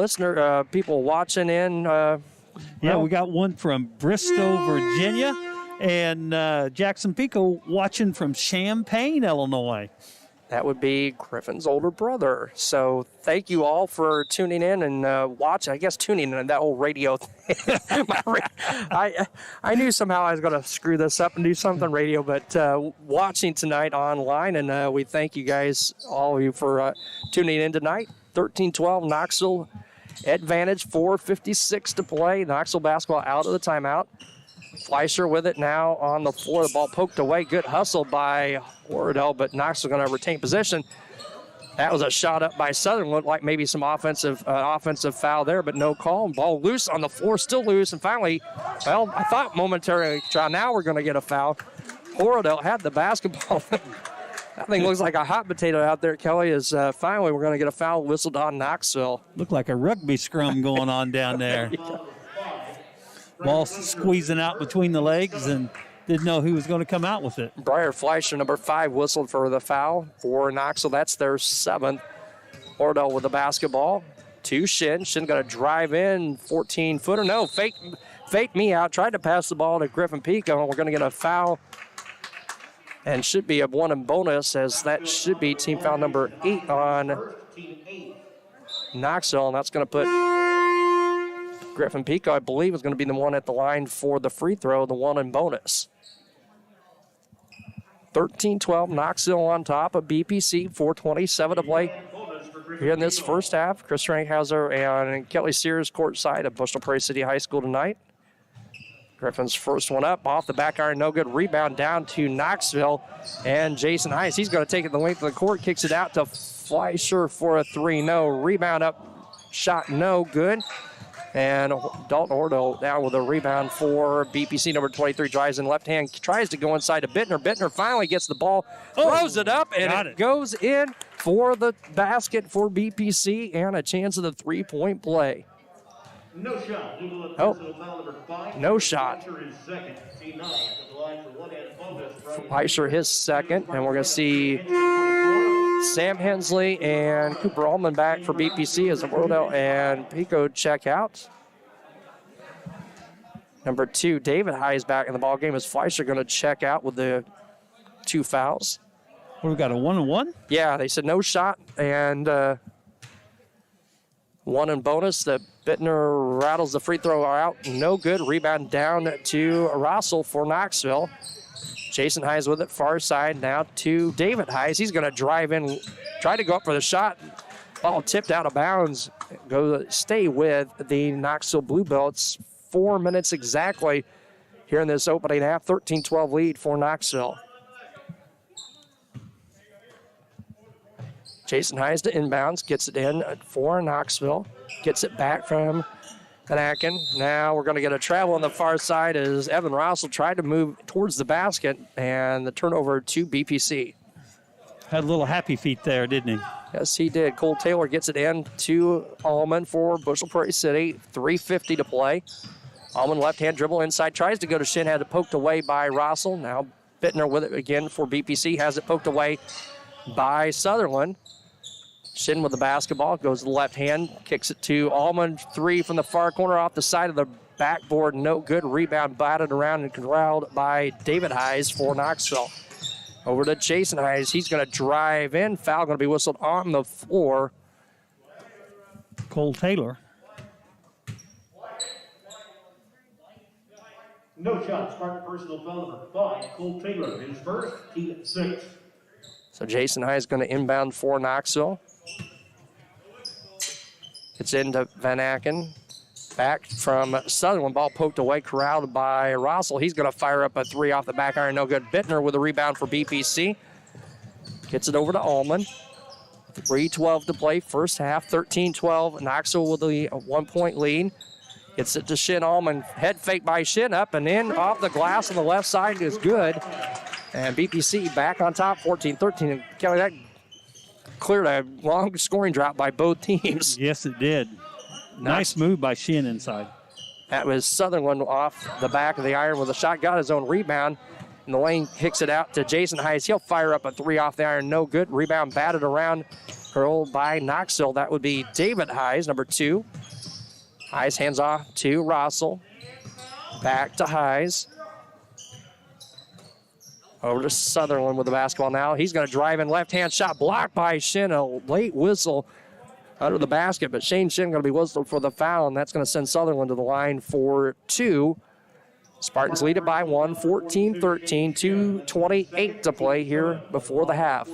people watching in. Yeah, we got one from Bristow, Virginia, and Jackson Pico watching from Champaign, Illinois. That would be Griffin's older brother. So thank you all for tuning in and watching. I guess tuning in that old radio thing. I knew somehow I was going to screw this up and do something radio, but watching tonight online, and we thank you guys, all of you, for tuning in tonight. 13-12, Knoxville advantage, 4:56 to play. Knoxville basketball out of the timeout. Fleischer with it now on the floor. The ball poked away. Good hustle by Oradell, but Knoxville going to retain possession. That was a shot up by Southern. Looked like maybe some offensive foul there, but no call. Ball loose on the floor, still loose. And finally, well, I thought momentarily, now we're going to get a foul. Oradell had the basketball. That thing looks like a hot potato out there, Kelly, is finally we're going to get a foul whistled on Knoxville. Looked like a rugby scrum going on down there. Ball squeezing out between the legs and didn't know who was going to come out with it. Briar Fleischer, number 5, whistled for the foul for Knoxville. That's their 7th. Oradell with the basketball to Shin. Shin going to drive in, 14-footer. No, fake me out. Tried to pass the ball to Griffin Pico, and we're going to get a foul. And should be a 1 and bonus, as that should be team foul number 8 on Knoxville. And that's going to put Griffin Pico, I believe, is going to be the one at the line for the free throw, the 1 and bonus. 13-12, Knoxville on top of BPC, 4:27 to play here in this first half. Chris Rankhauser and Kelly Sears courtside at Bushnell Prairie City High School tonight. Griffin's first one up, off the back iron, no good. Rebound down to Knoxville. And Jason Heiss, he's going to take it the length of the court, kicks it out to Fleischer for a 3. No. Rebound up, shot no good. And Dalton Oradell down with a rebound for BPC. Number 23 drives in left hand, tries to go inside to Bittner. Bittner finally gets the ball, throws it up, and it goes in for the basket for BPC and a chance of the three-point play. No shot. No shot. Fleischer his second, and we're going to see Sam Hensley and Cooper Allman back for BPC as Oradell and Pico check out. Number 2, David High is back in the ball game as Fleischer going to check out with the 2 fouls. We've got a 1-and-1? Yeah, they said no shot and 1 and bonus. The Bittner rattles the free throw out. No good. Rebound down to Russell for Knoxville. Jason Hayes with it, far side now to David Hayes. He's going to drive in, try to go up for the shot. Ball tipped out of bounds. Stay with the Knoxville Blue Belts. 4 minutes exactly here in this opening half. 13-12 lead for Knoxville. Jason Hayes to inbounds, gets it in for Knoxville. Gets it back from Van Aken. Now we're going to get a travel on the far side as Evan Rossell tried to move towards the basket, and the turnover to BPC. Had a little happy feet there, didn't he? Yes, he did. Cole Taylor gets it in to Allman for Bushel Prairie City. 3:50 to play. Allman left-hand dribble inside, tries to go to Shin, had it poked away by Rossell. Now Bittner with it again for BPC, has it poked away by Sutherland. Shin with the basketball, goes to the left hand, kicks it to Allman. 3 from the far corner off the side of the backboard, no good. Rebound batted around and corralled by David Hayes for Knoxville. Over to Jason Hayes, he's going to drive in. Foul going to be whistled on the floor. Cole Taylor. No shot. Spartan personal foul number 5. Cole Taylor, his first, team 6. So Jason Hayes going to inbound for Knoxville. It's into Van Aken. Back from Sutherland. Ball poked away, corralled by Rossell. He's going to fire up a 3 off the back iron. No good. Bittner with a rebound for BPC. Gets it over to Allman. 3:12 to play. First half, 13-12. Knoxville with a 1-point lead. Gets it to Shin. Allman. Head fake by Shin. Up and in. Off the glass on the left side is good. And BPC back on top, 14-13. And Kelly, that cleared a long scoring drought by both teams. Yes, it did. Nice move by Shin inside. That was Sutherland off the back of the iron with a shot, got his own rebound. In the lane, kicks it out to Jason Hayes. He'll fire up a 3 off the iron, no good. Rebound batted around, hurled by Knoxville. That would be David Hayes, number 2. Hayes hands off to Rossell. Back to Hayes. Over to Sutherland with the basketball now. He's going to drive in, left-hand shot, blocked by Shin. A late whistle under the basket, but Shane Shin going to be whistled for the foul, and that's going to send Sutherland to the line for 2. Spartans lead it by 1, 14-13, 2:28 to play here before the half.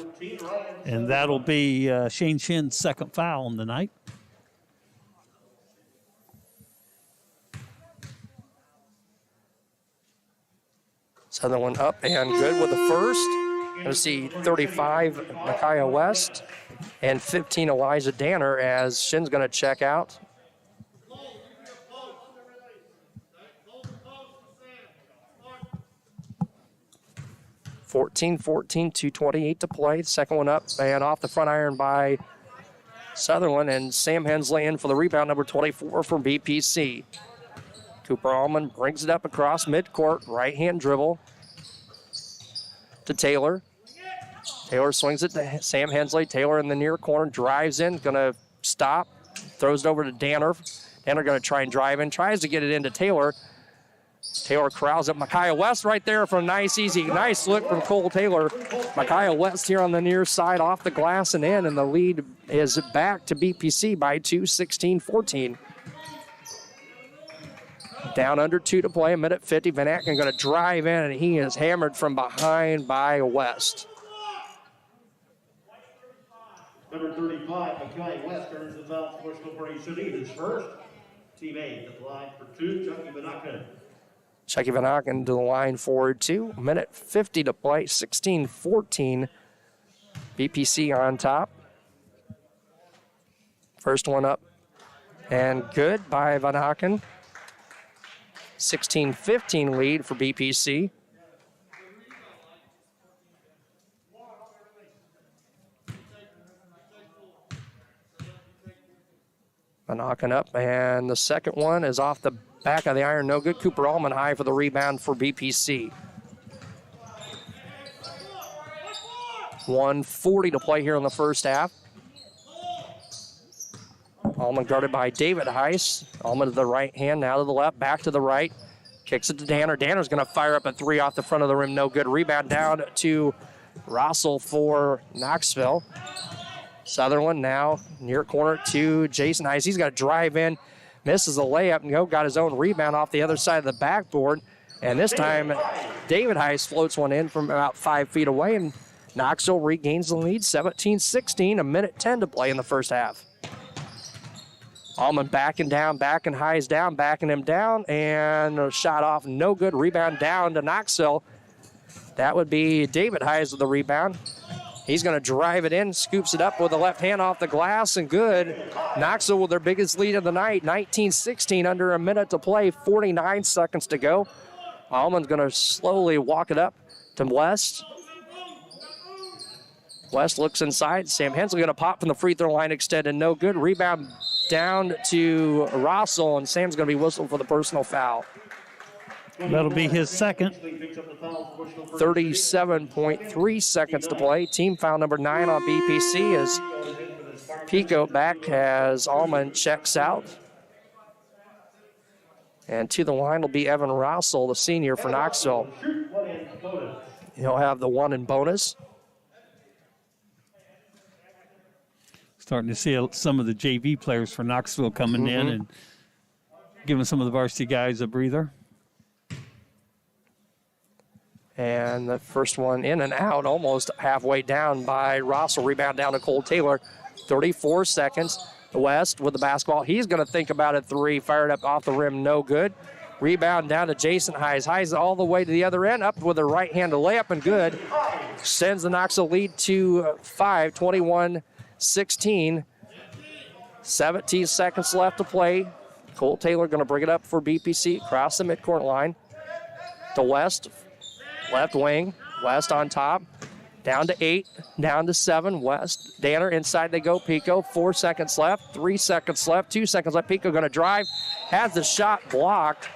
And that'll be Shane Shin's second foul on the night. Sutherland up and good with the first. You'll see 35, Micaiah West, and 15, Elijah Danner, as Shin's going to check out. (14-14), 2:28 to play. Second one up and off the front iron by Sutherland, and Sam Hensley in for the rebound, number 24 from BPC. Cooper Allman brings it up across midcourt, right-hand dribble to Taylor. Taylor swings it to Sam Hensley. Taylor in the near corner, drives in, going to stop, throws it over to Danner. Danner going to try and drive in, tries to get it into Taylor. Taylor corrals up Micaiah West right there for a nice look from Cole Taylor. Micaiah West here on the near side, off the glass and in, and the lead is back to BPC by 2, 16-14. Down under 2 to play, 1:50. Van Aken going to drive in, and he is hammered from behind by West. Number 35, Micaiah West, earns the foul for Bushel Prairie City. His first, team 8 at the line for 2, Chucky Van Aken. Chucky Van Aken to the line for 2, 1:50 to play, 16-14. BPC on top. First one up and good by Van Aken. 16-15 lead for BPC. Van Aken up, and the second one is off the back of the iron, no good. Cooper Allman high for the rebound for BPC. 1:40 to play here in the first half. Allman guarded by David Heiss. Allman to the right hand, now to the left, back to the right. Kicks it to Danner. Danner's going to fire up a 3 off the front of the rim. No good. Rebound down to Rossell for Knoxville. Sutherland now near corner to Jason Heiss. He's got to drive in. Misses a layup and got his own rebound off the other side of the backboard. And this time, David Heiss floats one in from about 5 feet away, and Knoxville regains the lead, 17-16, 1:10 to play in the first half. Allman backing down, backing Hayes down, backing him down, and a shot off, no good. Rebound down to Knoxville. That would be David Hayes with the rebound. He's going to drive it in, scoops it up with the left hand off the glass, and good. Knoxville with their biggest lead of the night, 19-16, under a minute to play, 49 seconds to go. Allman's going to slowly walk it up to West. West looks inside. Sam Hensley going to pop from the free throw line, extended, no good. Rebound down to Russell, and Sam's going to be whistled for the personal foul. That'll be his second. 37.3 seconds to play. Team foul number 9 on BPC as Pico back as Allman checks out. And to the line will be Evan Russell, the senior for Knoxville. He'll have the 1 in bonus. Starting to see some of the JV players for Knoxville coming in and giving some of the varsity guys a breather. And the first one in and out, almost halfway down by Russell. Rebound down to Cole Taylor. 34 seconds. West with the basketball. He's going to think about it. 3. Fired up off the rim, no good. Rebound down to Jason Hayes. Hayes all the way to the other end, up with a right-handed layup, and good. Sends the Knoxville lead to 5, 21-16. 17 seconds left to play. Cole Taylor going to bring it up for BPC. Across the midcourt line to West. Left wing, West on top, down to 8, down to 7, West. Danner inside they go, Pico, 4 seconds left, 3 seconds left, 2 seconds left. Pico going to drive, has the shot blocked,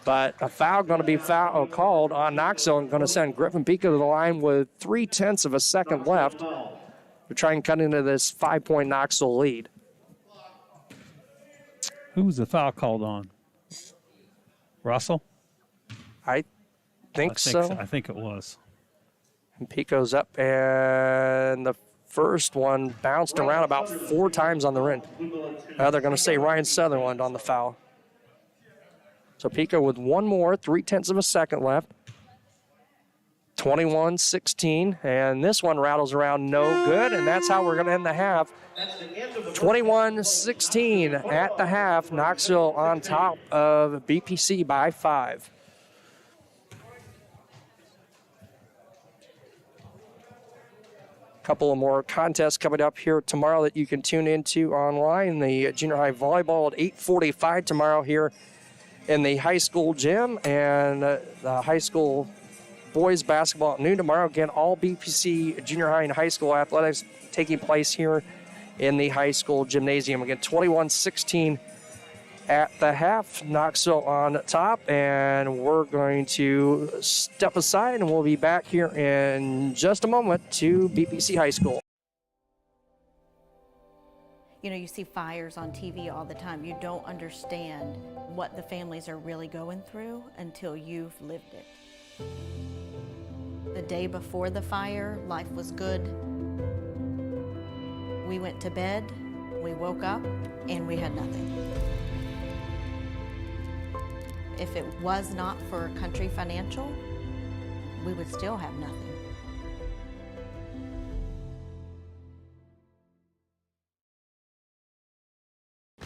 but a foul going to be called on Knoxville and going to send Griffin Pico to the line with 0.3 of a second left to try and cut into this 5-point Knoxville lead. Who was the foul called on? Russell? I think so. I think it was. And Pico's up, and the first one bounced around about 4 times on the rim. They're going to say Ryan Sutherland on the foul. So Pico with 1 more, 0.3 of a second left. 21-16, and this one rattles around no good, and that's how we're going to end the half. 21-16 at the half. Knoxville on top of BPC by 5. Couple of more contests coming up here tomorrow that you can tune into online. The junior high volleyball at 8:45 tomorrow here in the high school gym, and the high school boys basketball at noon tomorrow. Again, all BPC junior high and high school athletics taking place here in the high school gymnasium. Again, 21-16 at the half. Knoxville on top, and we're going to step aside, and we'll be back here in just a moment to BPC High School. You know, you see fires on TV all the time. You don't understand what the families are really going through until you've lived it. The day before the fire, life was good. We went to bed, we woke up, and we had nothing. If it was not for Country Financial, we would still have nothing.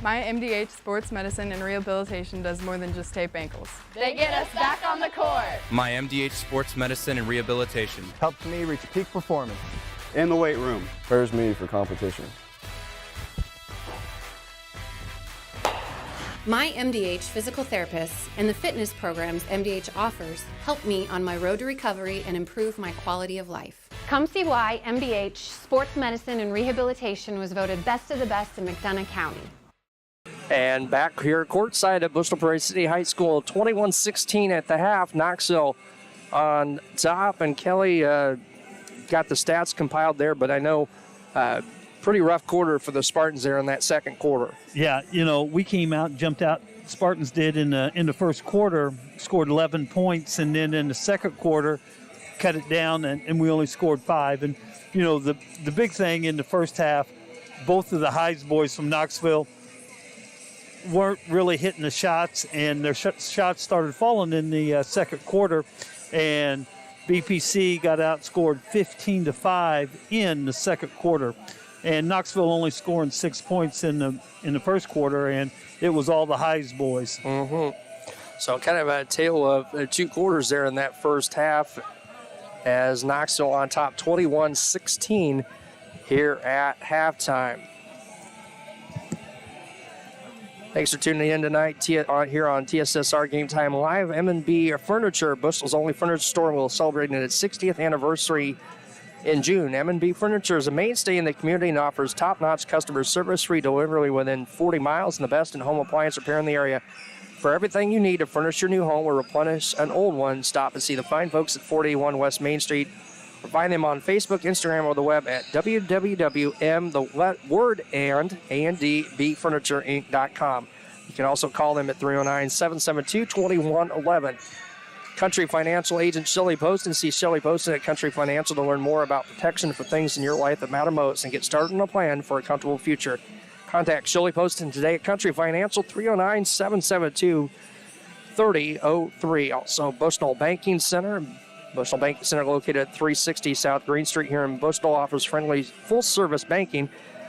My MDH Sports Medicine and Rehabilitation does more than just tape ankles. They get us back on the court. My MDH Sports Medicine and Rehabilitation helps me reach peak performance. In the weight room. Prepares me for competition. My MDH physical therapists and the fitness programs MDH offers help me on my road to recovery and improve my quality of life. Come see why MDH Sports Medicine and Rehabilitation was voted best of the best in McDonough County. And back here courtside at Bristol Prairie City High School, 21-16 at the half. Knoxville on top, and Kelly got the stats compiled there, but I know pretty rough quarter for the Spartans there in that second quarter. Yeah, you know, we came out and jumped out. Spartans did in the first quarter, scored 11 points, and then in the second quarter, cut it down, and we only scored 5. And, you know, the big thing in the first half, both of the Hayes boys from Knoxville weren't really hitting the shots, and their shots started falling in the second quarter, and BPC got outscored 15-5 in the second quarter. And Knoxville only scoring 6 points in the first quarter, and it was all the Hayes boys. So kind of a tale of 2 quarters there in that first half. as Knoxville on top 21-16 here at halftime. Thanks for tuning in tonight here on TSSR Game Time Live. M&B Furniture, Bushell's only furniture store, will celebrate its 60th anniversary in June. M&B Furniture is a mainstay in the community and offers top-notch customer service, free delivery within 40 miles, and the best in home appliance repair in the area. For everything you need to furnish your new home or replenish an old one, stop and see the fine folks at 481 West Main Street. Or find them on Facebook, Instagram, or the web at www.andbfurnitureinc.com. You can also call them at 309-772-2111. Country Financial agent Shelley Poston. See Shelley Poston at Country Financial to learn more about protection for things in your life that matter most and get started on a plan for a comfortable future. Contact Shelley Poston today at Country Financial, 309-772-3003. Also, Bushnell Banking Center. Bushnell Banking Center, located at 360 South Green Street here in Bushnell, offers friendly full-service banking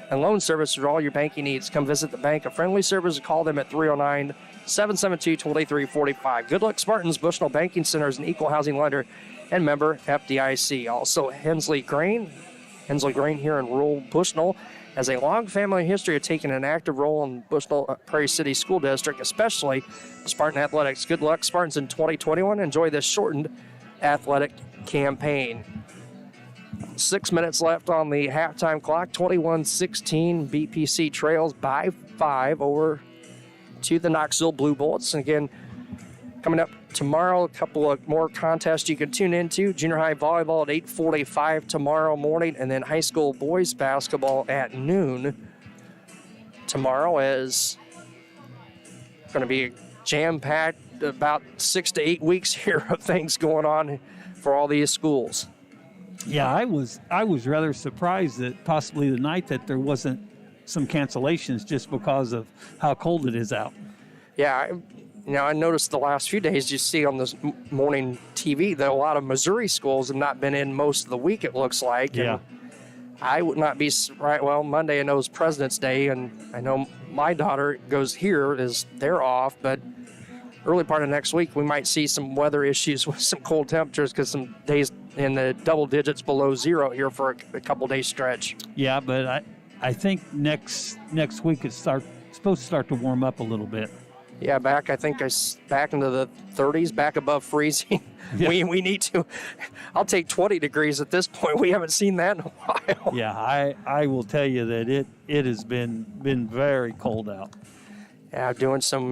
and loan service for all your banking needs. Come visit the bank. A friendly service, call them at 309-772-2345. Good luck, Spartans. Bushnell Banking Center is an equal housing lender and member FDIC. Also, Hensley Grain here in rural Bushnell has a long family history of taking an active role in Bushnell Prairie City School District, especially Spartan athletics. Good luck, Spartans, in 2021. Enjoy this shortened athletic campaign. 6 minutes left on the halftime clock. 21-16. BPC trails by 5 over to the Knoxville Blue Bullets. And again, coming up tomorrow, a couple of more contests you can tune into. Junior high volleyball at 8:45 tomorrow morning, and then high school boys basketball at noon tomorrow, is going to be a jam-packed about 6 to 8 weeks here of things going on for all these schools. Yeah, I was rather surprised that possibly tonight that there wasn't some cancellations just because of how cold it is out. Yeah, I noticed the last few days you see on this morning TV that a lot of Missouri schools have not been in most of the week, it looks like. Yeah. And I would not be right. Well, Monday I know is President's Day, and I know my daughter goes here is they're off, but early part of next week we might see some weather issues with some cold temperatures because some days in the double digits below zero here for a couple day stretch. Yeah, but I think next week it's supposed to start to warm up a little bit. Yeah, back into the 30s, back above freezing. Yeah. We need to. I'll take 20 degrees at this point. We haven't seen that in a while. Yeah, I will tell you that it has been very cold out. Yeah, doing some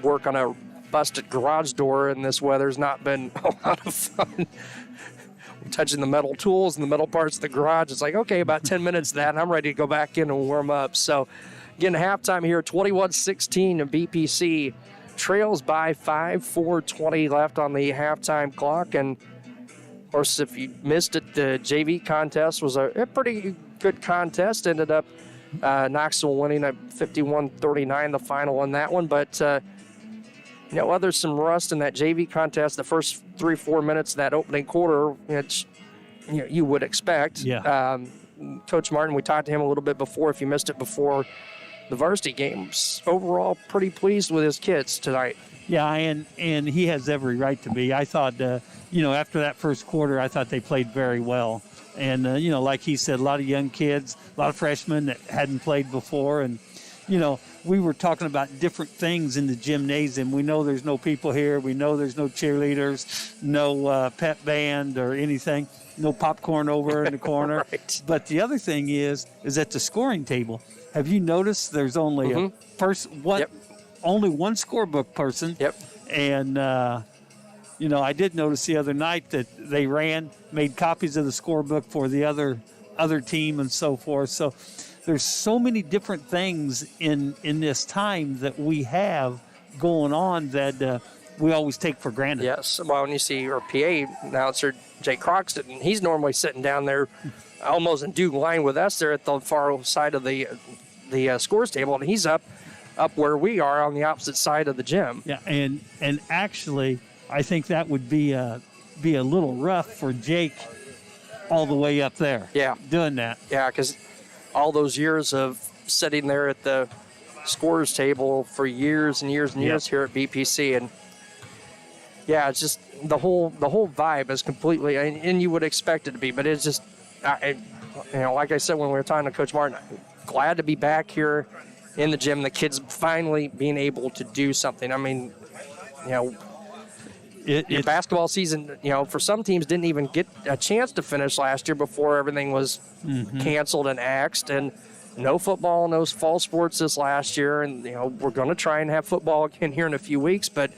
work on a busted garage door, and this weather's not been a lot of fun. Touching the metal tools and the metal parts of the garage, it's like, okay, about 10 minutes of that, and I'm ready to go back in and warm up. So, again, halftime here, 21-16, and BPC trails by 5, 4:20 left on the halftime clock. And, of course, if you missed it, the JV contest was a pretty good contest. Ended up Knoxville winning at 51-39, the final on that one. But, there's some rust in that JV contest. The first 3-4 minutes of that opening quarter, which you would expect. Yeah. Coach Martin, we talked to him a little bit before. If you missed it before the varsity games, overall pretty pleased with his kids tonight. Yeah, and he has every right to be. I thought, after that first quarter, I thought they played very well. And, like he said, a lot of young kids, a lot of freshmen that hadn't played before. And, we were talking about different things in the gymnasium. We know there's no people here. We know there's no cheerleaders, no pep band or anything, no popcorn over in the corner. Right. But the other thing is at the scoring table, have you noticed there's only a person, only one scorebook person? Yep. And, I did notice the other night that they made copies of the scorebook for the other team and so forth. So there's so many different things in this time that we have going on that we always take for granted. Yes. Well, when you see our PA announcer, Jay Croxton, he's normally sitting down there almost in due line with us there at the far side of the scores table, and he's up where we are on the opposite side of the gym. Yeah, and actually, I think that would be a little rough for Jake all the way up there. Yeah. Doing that. Yeah, because all those years of sitting there at the scores table for years and years and years here at BPC, and yeah, it's just the whole vibe is completely, and you would expect it to be, but it's just, like I said when we were talking to Coach Martin, glad to be back here in the gym. The kids finally being able to do something. I mean, your basketball season, for some teams didn't even get a chance to finish last year before everything was canceled and axed, and no football, no fall sports this last year, and we're going to try and have football again here in a few weeks, but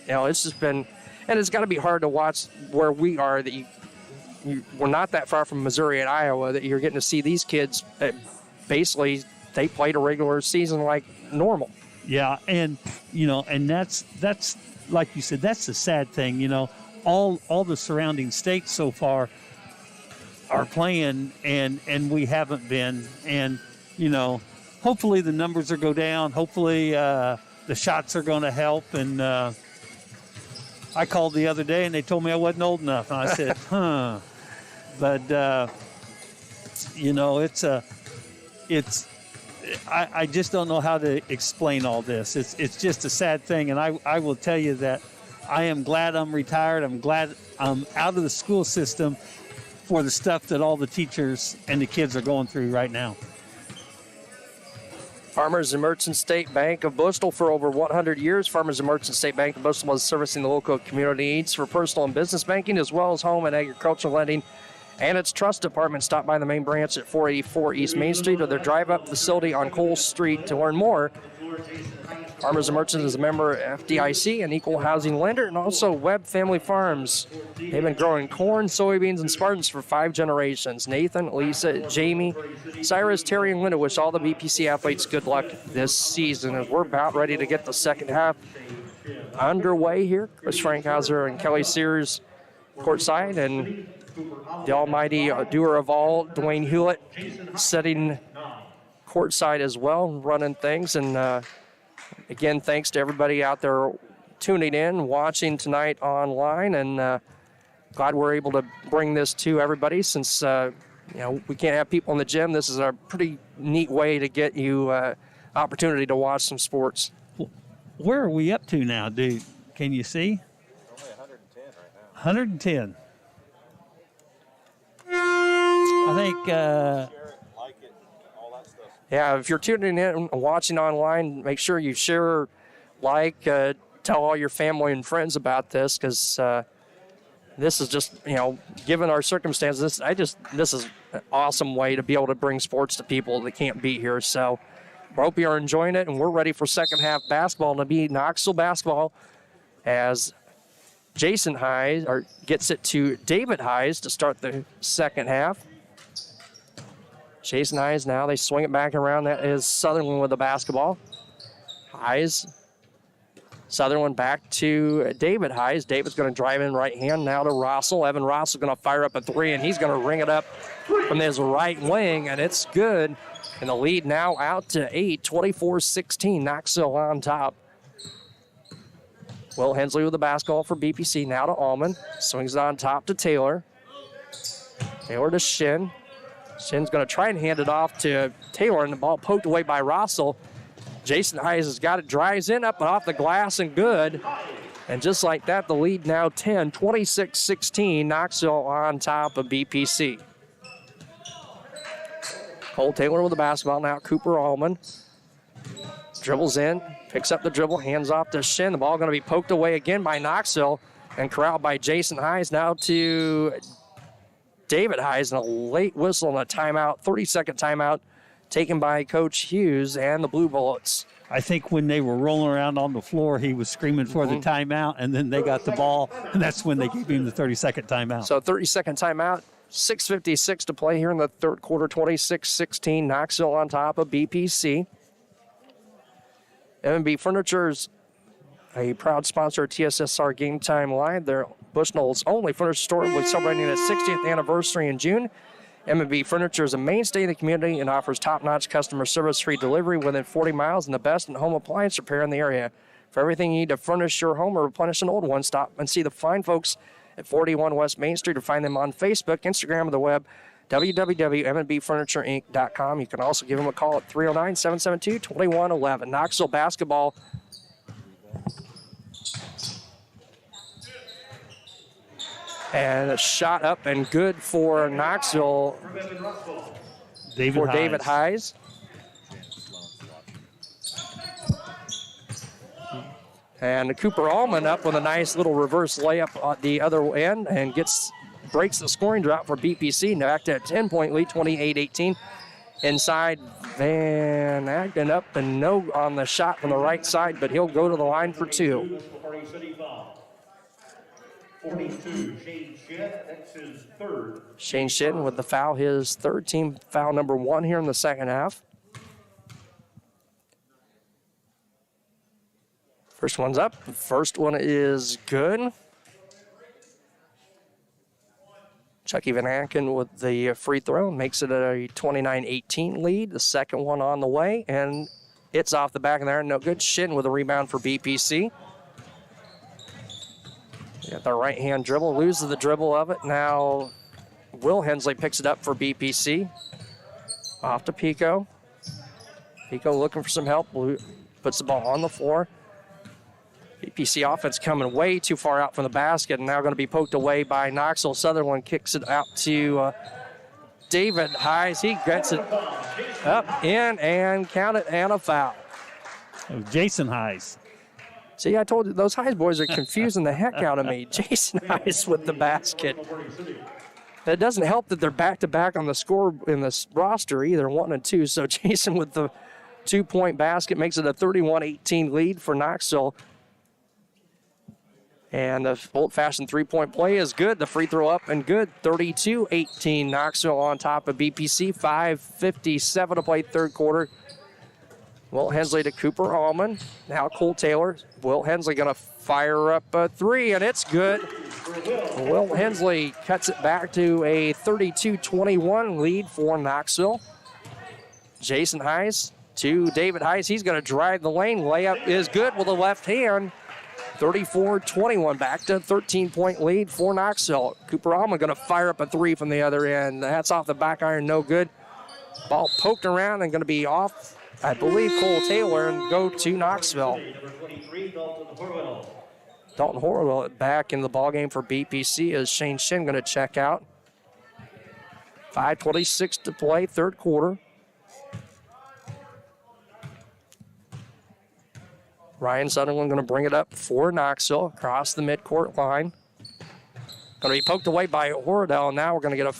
it's just been, and it's got to be hard to watch where we are, that we're not that far from Missouri and Iowa, that you're getting to see these kids basically they played a regular season like normal. Yeah, and and that's like you said, that's the sad thing. All the surrounding states so far are playing, and we haven't been. And hopefully the numbers will go down. Hopefully the shots are going to help. And I called the other day, and they told me I wasn't old enough. And I said, huh. But I just don't know how to explain all this. It's just a sad thing, and I will tell you that I am glad I'm retired. I'm glad I'm out of the school system for the stuff that all the teachers and the kids are going through right now. Farmers and Merchants State Bank of Bristol for over 100 years. Farmers and Merchants State Bank of Bristol is servicing the local community needs for personal and business banking, as well as home and agricultural lending and its trust department. Stop by the main branch at 484 East Main Street or their drive-up facility on Cole Street to learn more. Farmers and Merchants is a member of FDIC, an equal housing lender, and also Webb Family Farms. They've been growing corn, soybeans, and Spartans for 5 generations. Nathan, Lisa, Jamie, Cyrus, Terry, and Linda wish all the BPC athletes good luck this season as we're about ready to get the second half underway here. Chris Frankhauser and Kelly Sears courtside, and the almighty doer of all, Dwayne Hewlett, sitting courtside as well, running things. And again, thanks to everybody out there tuning in, watching tonight online, and glad we're able to bring this to everybody since we can't have people in the gym. This is a pretty neat way to get you opportunity to watch some sports. Where are we up to now, dude? Can you see? Only 110 right now. 110. I think. Yeah, if you're tuning in and watching online, make sure you share, tell all your family and friends about this, because this is just, given our circumstances, this is an awesome way to be able to bring sports to people that can't be here. So I hope you are enjoying it, and we're ready for second half basketball to be Knoxville basketball as Jason Hayes gets it to David Hayes to start the second half. Jason Hayes now, they swing it back around. That is Sutherland with the basketball. Hayes, Sutherland back to David Hayes. David's going to drive in right hand now to Rossell. Evan Rossell going to fire up a 3, and he's going to ring it up from his right wing, and it's good. And the lead now out to 8, 24-16. Knoxville on top. Will Hensley with the basketball for BPC. Now to Allman. Swings it on top to Taylor. Taylor to Shin. Shin's going to try and hand it off to Taylor, and the ball poked away by Rossell. Jason Hayes has got it, drives in, up and off the glass, and good. And just like that, the lead now 10, 26-16. Knoxville on top of BPC. Cole Taylor with the basketball now. Cooper Allman dribbles in, picks up the dribble, hands off to Shin. The ball going to be poked away again by Knoxville and corralled by Jason Hayes. Now to David Hayes, and a late whistle and a timeout, 30-second timeout taken by Coach Hughes and the Blue Bullets. I think when they were rolling around on the floor, he was screaming for the timeout, and then they got the ball, and that's when they gave him the 30-second timeout. So 30-second timeout, 6:56 to play here in the third quarter, 26-16. Knoxville on top of BPC. M&B Furniture's a proud sponsor of TSSR Game Time Live. They're Bushnell's only furniture store, will be celebrating its 60th anniversary in June. M&B Furniture is a mainstay in the community and offers top-notch customer service, free delivery within 40 miles, and the best in home appliance repair in the area. For everything you need to furnish your home or replenish an old one, stop and see the fine folks at 41 West Main Street, or find them on Facebook, Instagram, or the web, www.mnbfurnitureiNC.com. You can also give them a call at 309-772-2111. Knoxville basketball And a shot up and good for Knoxville. David Hayes. And Cooper Allman up with a nice little reverse layup at the other end and breaks the scoring drought for BPC. Back to a 10-point lead, 28-18. Inside, Van Agden up and no on the shot from the right side, but he'll go to the line for two. 42, Shane Shedd, that's his third. Shane Shedden with the foul, his third team foul number 1 here in the second half. First one's up. First one is good. Chucky Van Aken with the free throw makes it a 29-18 lead. The second one on the way, and it's off the back of there. No good. Shin with a rebound for BPC. Got the right-hand dribble, loses the dribble of it. Now Will Hensley picks it up for BPC. Off to Pico. Pico looking for some help, puts the ball on the floor. BPC offense coming way too far out from the basket and now going to be poked away by Knoxville. Sutherland kicks it out to David Hayes. He gets it up, in, and count it, and a foul. Jason Hayes. See, I told you, those Hayes boys are confusing the heck out of me. Jason Hayes with the basket. It doesn't help that they're back-to-back on the score in this roster either, 1 and 2. So Jason with the 2-point basket makes it a 31-18 lead for Knoxville. And the old-fashioned three-point play is good. The free throw up and good. 32-18. Knoxville on top of BPC. 5:57 to play third quarter. Will Hensley to Cooper Allman. Now Cole Taylor. Will Hensley going to fire up a three, and it's good. Will Hensley cuts it back to a 32-21 lead for Knoxville. Jason Hayes to David Hayes. He's going to drive the lane. Layup is good with the left hand. 34-21, back to a 13-point lead for Knoxville. Cooper Allman going to fire up a three from the other end. That's off the back iron, no good. Ball poked around and going to be off, I believe, Cole Taylor, and go to Knoxville. Dalton Horwell back in the ballgame for BPC as Shane Shin going to check out. 5:26 to play, third quarter. Ryan Sutherland going to bring it up for Knoxville across the midcourt line. Going to be poked away by Horadell. Now we're going to get a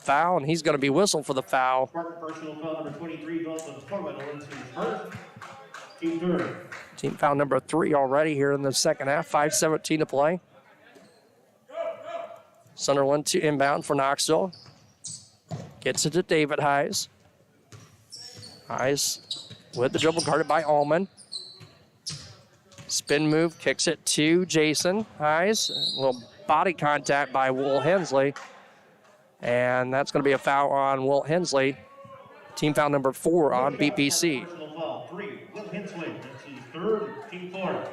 foul, and he's going to be whistled for the foul. Personal foul number 23, Dalton Horwell into his first, team third. Team foul number 3 already here in the second half. 5:17 to play. Sunderland to inbound for Knoxville. Gets it to David Hayes. Hayes with the dribble, guarded by Allman. Spin move, kicks it to Jason Hayes. A little body contact by Will Hensley. And that's going to be a foul on Will Hensley. Team foul number 4 on BPC. Personal foul 3, Will Hensley. That's his third, team 4.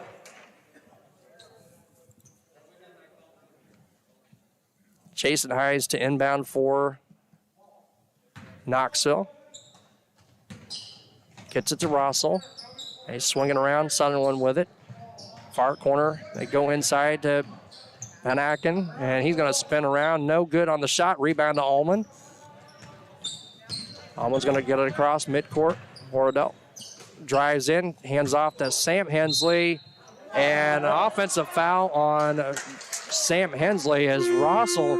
Jason Hayes to inbound for Knoxville. Gets it to Russell. He's swinging around, Sutherland with it. Far corner, they go inside to Van Aken, and he's going to spin around. No good on the shot. Rebound to Allman. Allman's going to get it across midcourt. Horadell drives in, hands off to Sam Hensley, and an offensive foul on Sam Hensley as Russell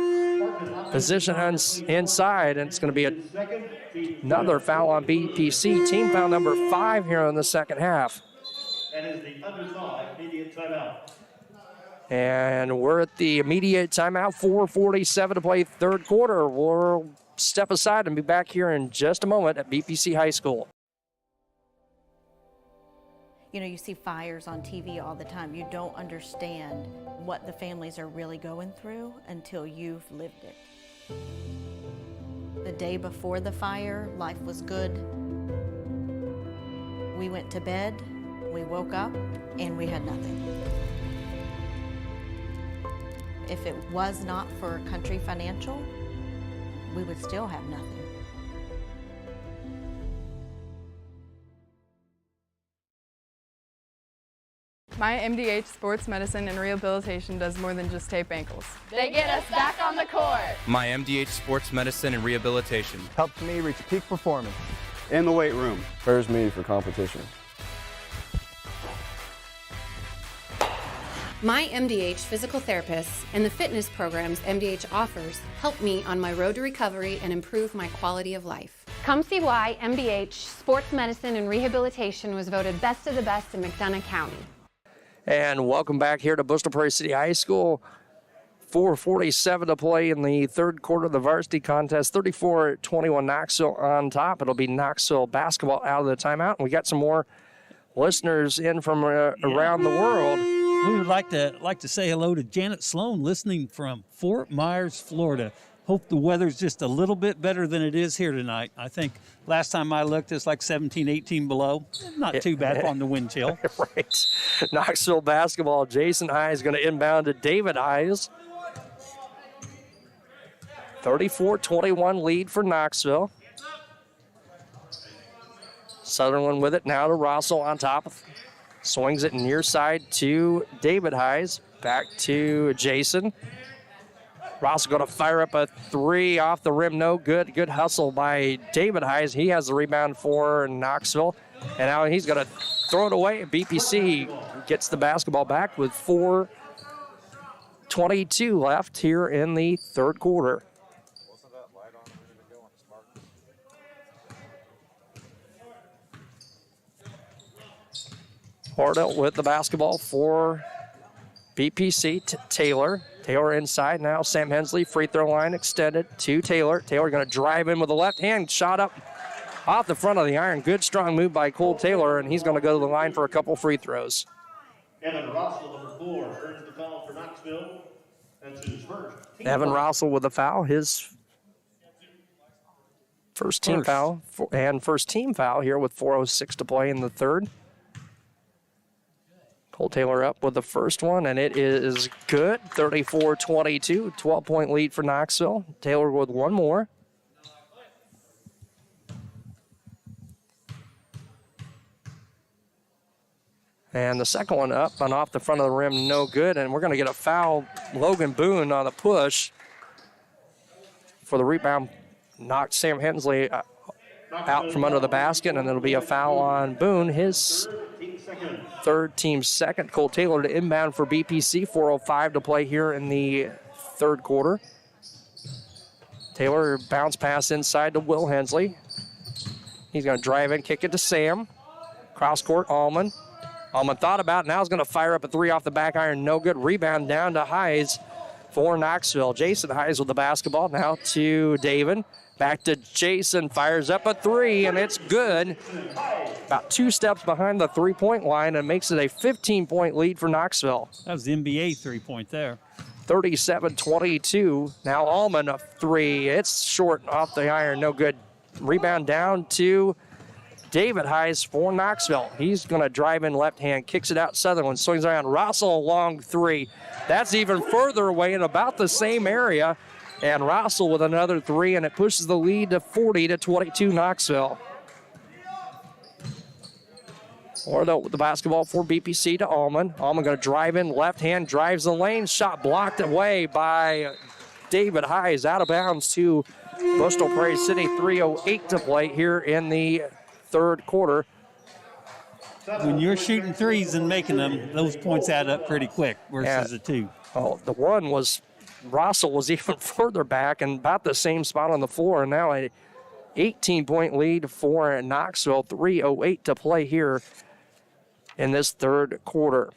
positions inside, and it's going to be another foul on BPC. Team foul number 5 here in the second half. That is the under 5 immediate timeout. And we're at the immediate timeout. 4:47 to play third quarter. We'll step aside and be back here in just a moment at BPC High School. You know, you see fires on TV all the time. You don't understand what the families are really going through until you've lived it. The day before the fire, life was good. We went to bed, we woke up, and we had nothing. If it was not for Country Financial, we would still have nothing. My MDH Sports Medicine and Rehabilitation does more than just tape ankles. They get us back on the court. My MDH Sports Medicine and Rehabilitation Helps me reach peak performance. In the weight room. Prepares me for competition. My MDH physical therapists and the fitness programs MDH offers help me on my road to recovery and improve my quality of life. Come see why MDH Sports Medicine and Rehabilitation was voted best of the best in McDonough County. And welcome back here to Bristol Prairie City High School. 4:47 to play in the third quarter of the varsity contest. 34-21 Knoxville on top. It'll be Knoxville basketball out of the timeout. And we got some more listeners in from around the world. We would like to say hello to Janet Sloan, listening from Fort Myers, Florida. Hope the weather's just a little bit better than it is here tonight. I think last time I looked, it's like 17, 18 below. Not too bad on the wind chill. Right. Knoxville basketball. Jason High is going to inbound to David Hayes. 34-21 lead for Knoxville. Sutherland with it now to Russell on top. Swings it near side to David Hayes. Back to Jason. Russell going to fire up a three off the rim. No good. Good hustle by David Hayes. He has the rebound for Knoxville. And now he's going to throw it away. BPC gets the basketball back with 4:22 left here in the third quarter. Hordell with the basketball for BPC. Taylor. Taylor inside now. Sam Hensley, free throw line extended to Taylor. Taylor going to drive in with the left hand. Shot up off the front of the iron. Good strong move by Cole Taylor, and he's going to go to the line for a couple free throws. Evan Russell, number 4, earns the foul for Knoxville. That's his first. Evan Russell with the foul. His first team foul and first team foul here with 4:06 to play in the third. Cole Taylor up with the first one, and it is good. 34-22, 12-point lead for Knoxville. Taylor with one more. And the second one up and off the front of the rim, no good. And we're going to get a foul. Logan Boone on the push for the rebound. Knocked Sam Hensley out from under the basket, and it'll be a foul on Boone. His third team second. Cole Taylor to inbound for BPC. 4:05 to play here in the third quarter. Taylor bounce pass inside to Will Hensley. He's going to drive in, kick it to Sam. Cross court, Allman. Allman thought about it. Now he's going to fire up a three off the back iron. No good. Rebound down to Hayes for Knoxville. Jason Hayes with the basketball. Now to David. Back to Jason, fires up a three, and it's good. About 2 steps behind the three-point line, and makes it a 15-point lead for Knoxville. That was the NBA three-point there. 37-22. Now Allman a three. It's short off the iron, no good. Rebound down to David Hayes for Knoxville. He's going to drive in left hand, kicks it out. Sutherland swings around. Russell long three. That's even further away in about the same area. And Russell with another three, and it pushes the lead to 40-22 Knoxville. Ordo with the basketball for BPC to Allman. Allman going to drive in, left hand, drives the lane. Shot blocked away by David Hayes, out of bounds to Bristol Prairie City. 3:08 to play here in the third quarter. When you're shooting threes and making them, those points add up pretty quick versus the two. Oh, the one was Russell was even further back and about the same spot on the floor. And now a 18-point lead for Knoxville. 3:08 to play here in this third quarter.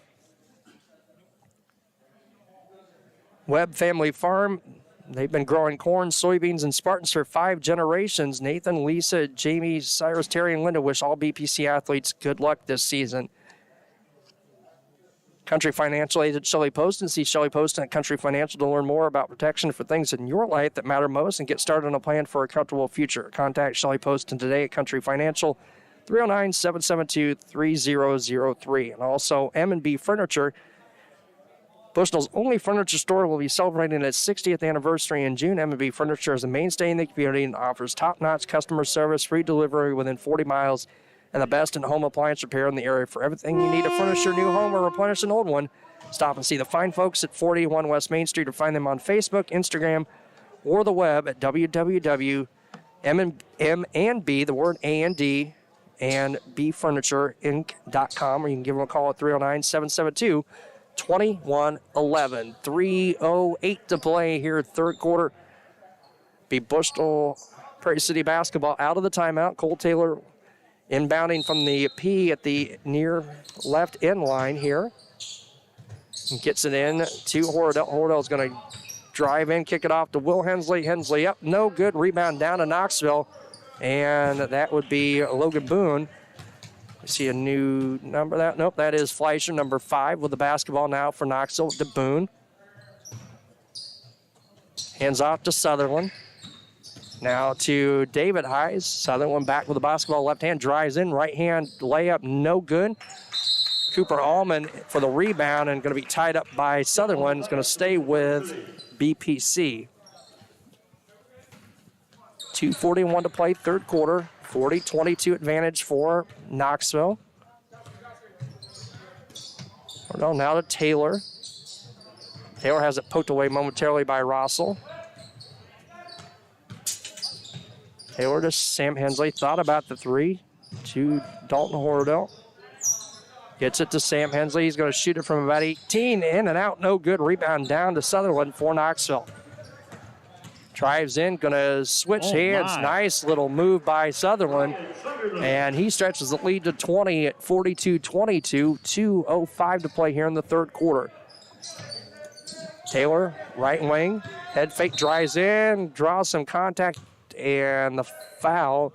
Webb Family Farm, they've been growing corn, soybeans, and Spartans for 5 generations. Nathan, Lisa, Jamie, Cyrus, Terry, and Linda wish all BPC athletes good luck this season. Country Financial agent Shelley Poston. See Shelley Poston at Country Financial to learn more about protection for things in your life that matter most and get started on a plan for a comfortable future. Contact Shelley Poston today at Country Financial, 309-772-3003. And also M&B Furniture. Bushnell's only furniture store will be celebrating its 60th anniversary in June. M&B Furniture is a mainstay in the community and offers top-notch customer service, free delivery within 40 miles, and the best in home appliance repair in the area. For everything you need to furnish your new home or replenish an old one, stop and see the fine folks at 41 West Main Street, or find them on Facebook, Instagram, or the web at www.m&b, the word A&D, and bfurnitureinc.com, or you can give them a call at 309-772-2111. 3:08 to play here, third quarter. Be Bristol Prairie City basketball out of the timeout. Cole Taylor inbounding from the P at the near left end line here. And gets it in to Horadell. Horadell's going to drive in, kick it off to Will Hensley. Hensley up, no good. Rebound down to Knoxville. And that would be Logan Boone. You see a new number. Nope, that is Fleischer, number 5, with the basketball now for Knoxville to Boone. Hands off to Sutherland. Now to David Hayes. Sutherland back with the basketball. Left hand drives in. Right hand layup, no good. Cooper Allman for the rebound and going to be tied up by Sutherland. Is going to stay with BPC. 2:41 to play, third quarter. 40-22 advantage for Knoxville. Now to Taylor. Taylor has it poked away momentarily by Rossell. Taylor to Sam Hensley. Thought about the three to Dalton Horadell. Gets it to Sam Hensley. He's going to shoot it from about 18. In and out. No good. Rebound down to Sutherland for Knoxville. Drives in. Going to switch hands. My. Nice little move by Sutherland. And he stretches the lead to 20 at 42-22. 2:05 to play here in the third quarter. Taylor, right wing. Head fake, drives in. Draws some contact. And the foul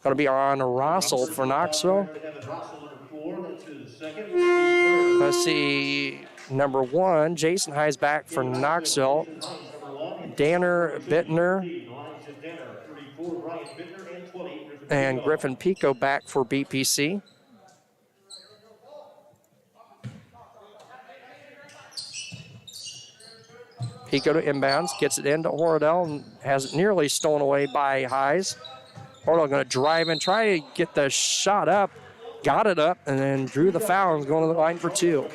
going to be on Rossell for Knoxville. Let's see, number 1, Jason Hayes back for Knoxville. Danner, Bittner, and Griffin Pico back for BPC. Pico to inbounds, gets it into Horadell and has it nearly stolen away by Hayes. Horadell going to drive and try to get the shot up. Got it up and then drew the foul and is going to the line for 2.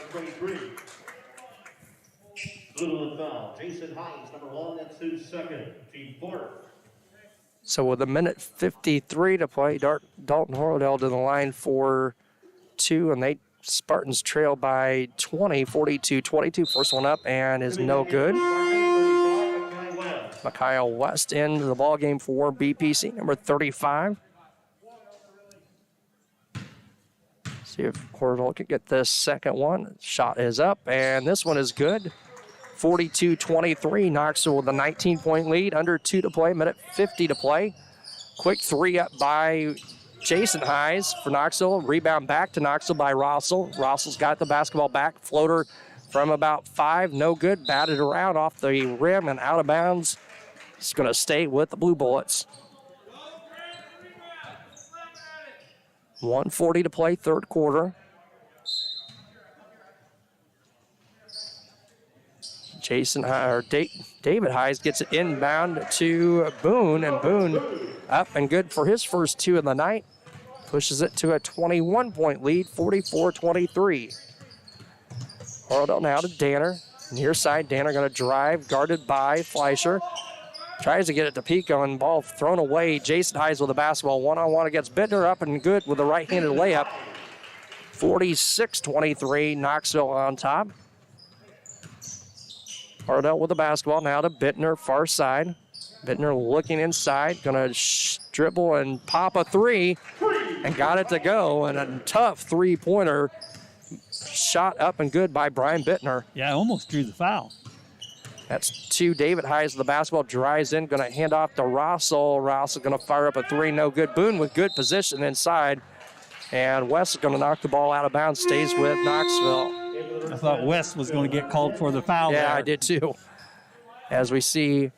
Jason Hayes, number 1, that's his second. Team 4. So with 1:53 to play, Dalton Horadell to the line for 2, and Spartans trail by 20, 42-22. First one up and is no good. Mikhail West into the ball game for BPC, number 35. See if Horadell can get this second one. Shot is up, and this one is good. 42-23. Knoxville with a 19-point lead. Under 2 to play. 1:50 to play. Quick 3 up by Jason Hayes for Knoxville. Rebound back to Knoxville by Rossell. Rossell's got the basketball back. Floater from about 5. No good. Batted around off the rim and out of bounds. It's going to stay with the Blue Bullets. 1:40 to play, third quarter. David Hayes gets it inbound to Boone, and Boone up and good for his first 2 of the night. Pushes it to a 21-point lead, 44-23. Horadell now to Danner. Near side, Danner going to drive, guarded by Fleischer. Tries to get it to Pico, and ball thrown away. Jason Hayes with the basketball, one-on-one against Bittner, up and good with a right-handed layup. 46-23, Knoxville on top. Horadell with the basketball, now to Bittner, far side. Bittner looking inside, gonna dribble and pop a 3, and got it to go, and a tough three-pointer shot up and good by Brian Bittner. Yeah, almost drew the foul. That's 2. David Hayes with the basketball, drives in, gonna hand off to Rossell. Rossell gonna fire up a 3, no good. Boone with good position inside, and West is gonna knock the ball out of bounds, stays with Knoxville. I thought West was going to get called for the foul. Yeah, there. I did too. As we see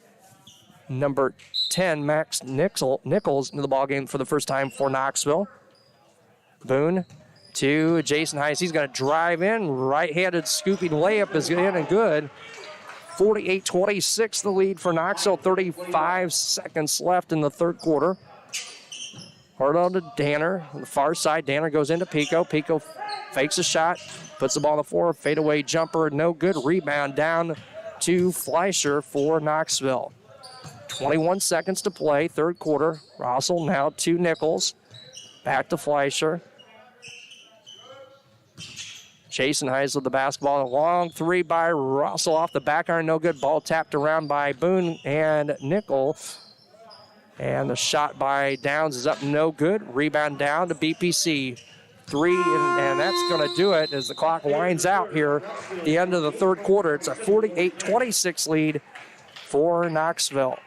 number 10, Max Nichols, into the ballgame for the first time for Knoxville. Boone to Jason Hayes. He's going to drive in. Right-handed scooping layup is in and good. 48-26 the lead for Knoxville. 35 seconds left in the third quarter. Hurdle to Danner on the far side. Danner goes into Pico. Pico fakes a shot, puts the ball on the floor. Fadeaway jumper, no good. Rebound down to Fleischer for Knoxville. 21 seconds to play, third quarter. Russell now to Nichols. Back to Fleischer. Jason Hayes with the basketball. A long three by Russell off the back iron. No good. Ball tapped around by Boone and Nichols. And the shot by Downs is up, no good. Rebound down to BPC. Three, and that's going to do it as the clock winds out here at the end of the third quarter. It's a 48-26 lead for Knoxville.